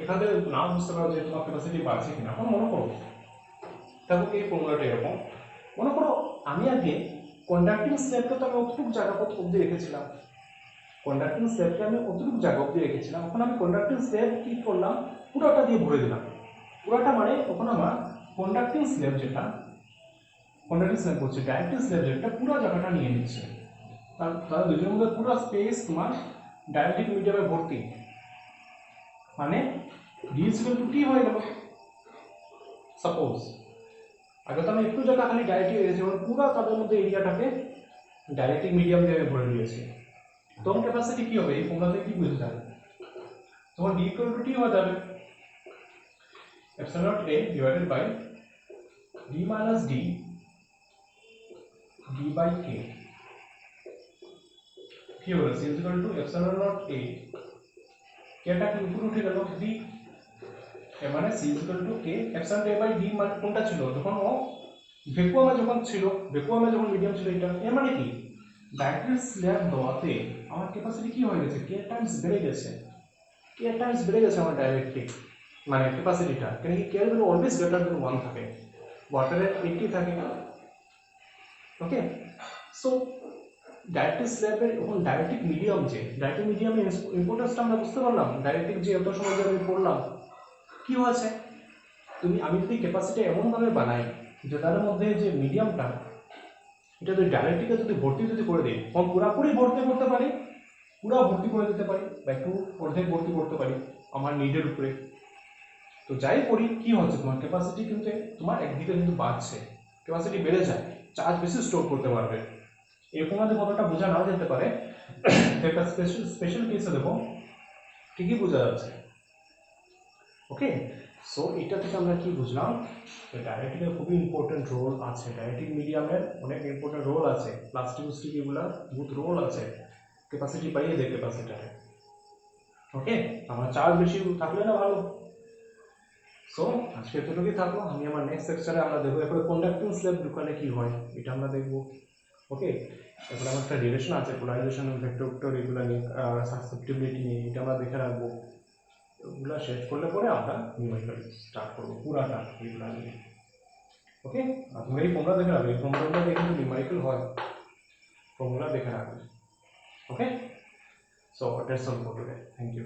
এখান থেকে নাও বুঝতে পারো যে তোমার ক্যাপাসিটি বাড়ছে কিনা। এখন মনে করো দেখো এই ফর্মুলাটা এরকম, মনে করো আমি আগে কন্ডাক্টিং স্ল্যাবটা তো আমি অতটুকু জায়গা অবধি রেখেছিলাম, কন্ডাক্টিং স্ল্যাবকে আমি অতটুকু জায়গা অবধি রেখেছিলাম। এখন আমি কন্ডাক্টিং স্ল্যাব কি করলাম, পুরোটা দিয়ে ভরে দিলাম। পুরোটা মানে তখন আমার কন্ডাক্টিং স্ল্যাব যেটা, কন্ডাক্টিং স্ল্যাব বলছে, ডাইরেক্টিং স্ল্যাব যেটা পুরো জায়গাটা নিয়ে নিচ্ছে। তাহলে দুজনের মধ্যে পুরো স্পেস তোমার ডাইরেক্টিক মিডিয়ামে ভর্তি, মানে ডি ইকুয়াল টু টি হয়ে গেল। সাপোজ আগে তো আমি একটু জায়গা খালি ডাইরেক্টিক রেখেছি, এবং পুরো তাদের মধ্যে এরিয়াটাকে ডাইরেক্টিক মিডিয়াম দিয়ে ভরে দিয়েছি। তখন ক্যাপাসিটি কি হবে, এই ফর্মুলা থেকে কি বুঝতে যাবে, তখন ডি ইকুয়াল টু টি হয়ে যাবে epsilon naught A divided by D minus D D by K. কি হলো, C equal to epsilon naught A, কেটা কি উপরে উঠে গেল ডি, এর মানে C equal to K epsilon A by D. মানে কোনটা ছিল যখন ও ভ্যাকুয়ামে যখন ছিল, ভ্যাকুয়ামে যখন মিডিয়াম ছিল এটা, এর মানে কি ডাইরেক্ট স্ল্যাব দেওয়াতে আমার ক্যাপাসিটি কি হয়ে গেছে, কে টাইমস বেড়ে গেছে, কে টাইমস বেড়ে গেছে আমার ডাইরেক্টলি মানে ক্যাপাসিটিটা। কেন কি কে ভ্যালু অলওয়েজ গ্রেটার দেন 1 থাকে, ওয়াটারের 80 থাকে। ওকে, সো ডাইরেক্টিক স্ল্যাবের এখন ডাইরেক্টিক মিডিয়াম, যে ডাইরেক্টিক মিডিয়ামের ইম্পর্টেন্সটা আমরা বুঝতে পারলাম। ডাইরেক্টিক যে এত সময় ধরে আমি পড়লাম, কি হয়েছে, আমি যদি ক্যাপাসিটি এমনভাবে বানাই যে তার মধ্যে যে মিডিয়ামটা, এটা যদি ডাইরেক্টকে যদি ভর্তি যদি করে দিই, তখন পুরোপুরি ভর্তি করতে পারি, পুরো ভর্তি করে দিতে পারি, বা একটু অর্ধেক ভর্তি করতে পারি আমার নিডের উপরে। তো যাই করি কি হচ্ছে, তোমার ক্যাপাসিটি কিন্তু তোমার একদিকে কিন্তু বাড়ছে, ক্যাপাসিটি বেড়ে যায়, চার্জ বেশি স্টোর করতে পারবে। এরকম যদি কতটা বোঝা না যেতে পারে, একটা স্পেশাল কেসে দেবো, ঠিকই বোঝা যাচ্ছে। ওকে, সো এটা থেকে আমরা কি বুঝলাম, ডাইরেক্টিকের খুবই ইম্পর্টেন্ট রোল আছে, ডাইরেক্টিক মিডিয়ামের অনেক ইম্পর্টেন্ট রোল আছে, প্লাস্টিক এগুলার বহুত রোল আছে, ক্যাপাসিটি বাড়িয়ে দেয় ক্যাপাসিটারে। ওকে, আমার চার্জ বেশি থাকলে না ভালো। সো আজকে এতটুকুই থাকলো, আমি আমার নেক্সট সেকশনে আমরা দেখবো এরপরে কন্ডাক্টিং স্ল্যাব ঢুকালে কি হয়, এটা আমরা দেখবো। ওকে, এরপরে আমার একটা রিলেশন আছে পোলারাইজেশন, ভেক্টর এগুলো নিয়ে, সাসেপ্টিবিলিটি নিয়ে, এটা আমরা দেখে রাখবো। ওগুলো শেষ করলে পরে আমরা নিউমেরিক্যাল স্টার্ট করবো পুরাটা এগুলো নিয়ে। ওকে, তুমি এই ফর্মুলা দেখে রাখবে, এই ফর্মুলাটা দিয়ে কিন্তু নিউমেরিক্যাল হয়, ফর্মুলা দেখে রাখবে। Okay, so that's all for today, thank you.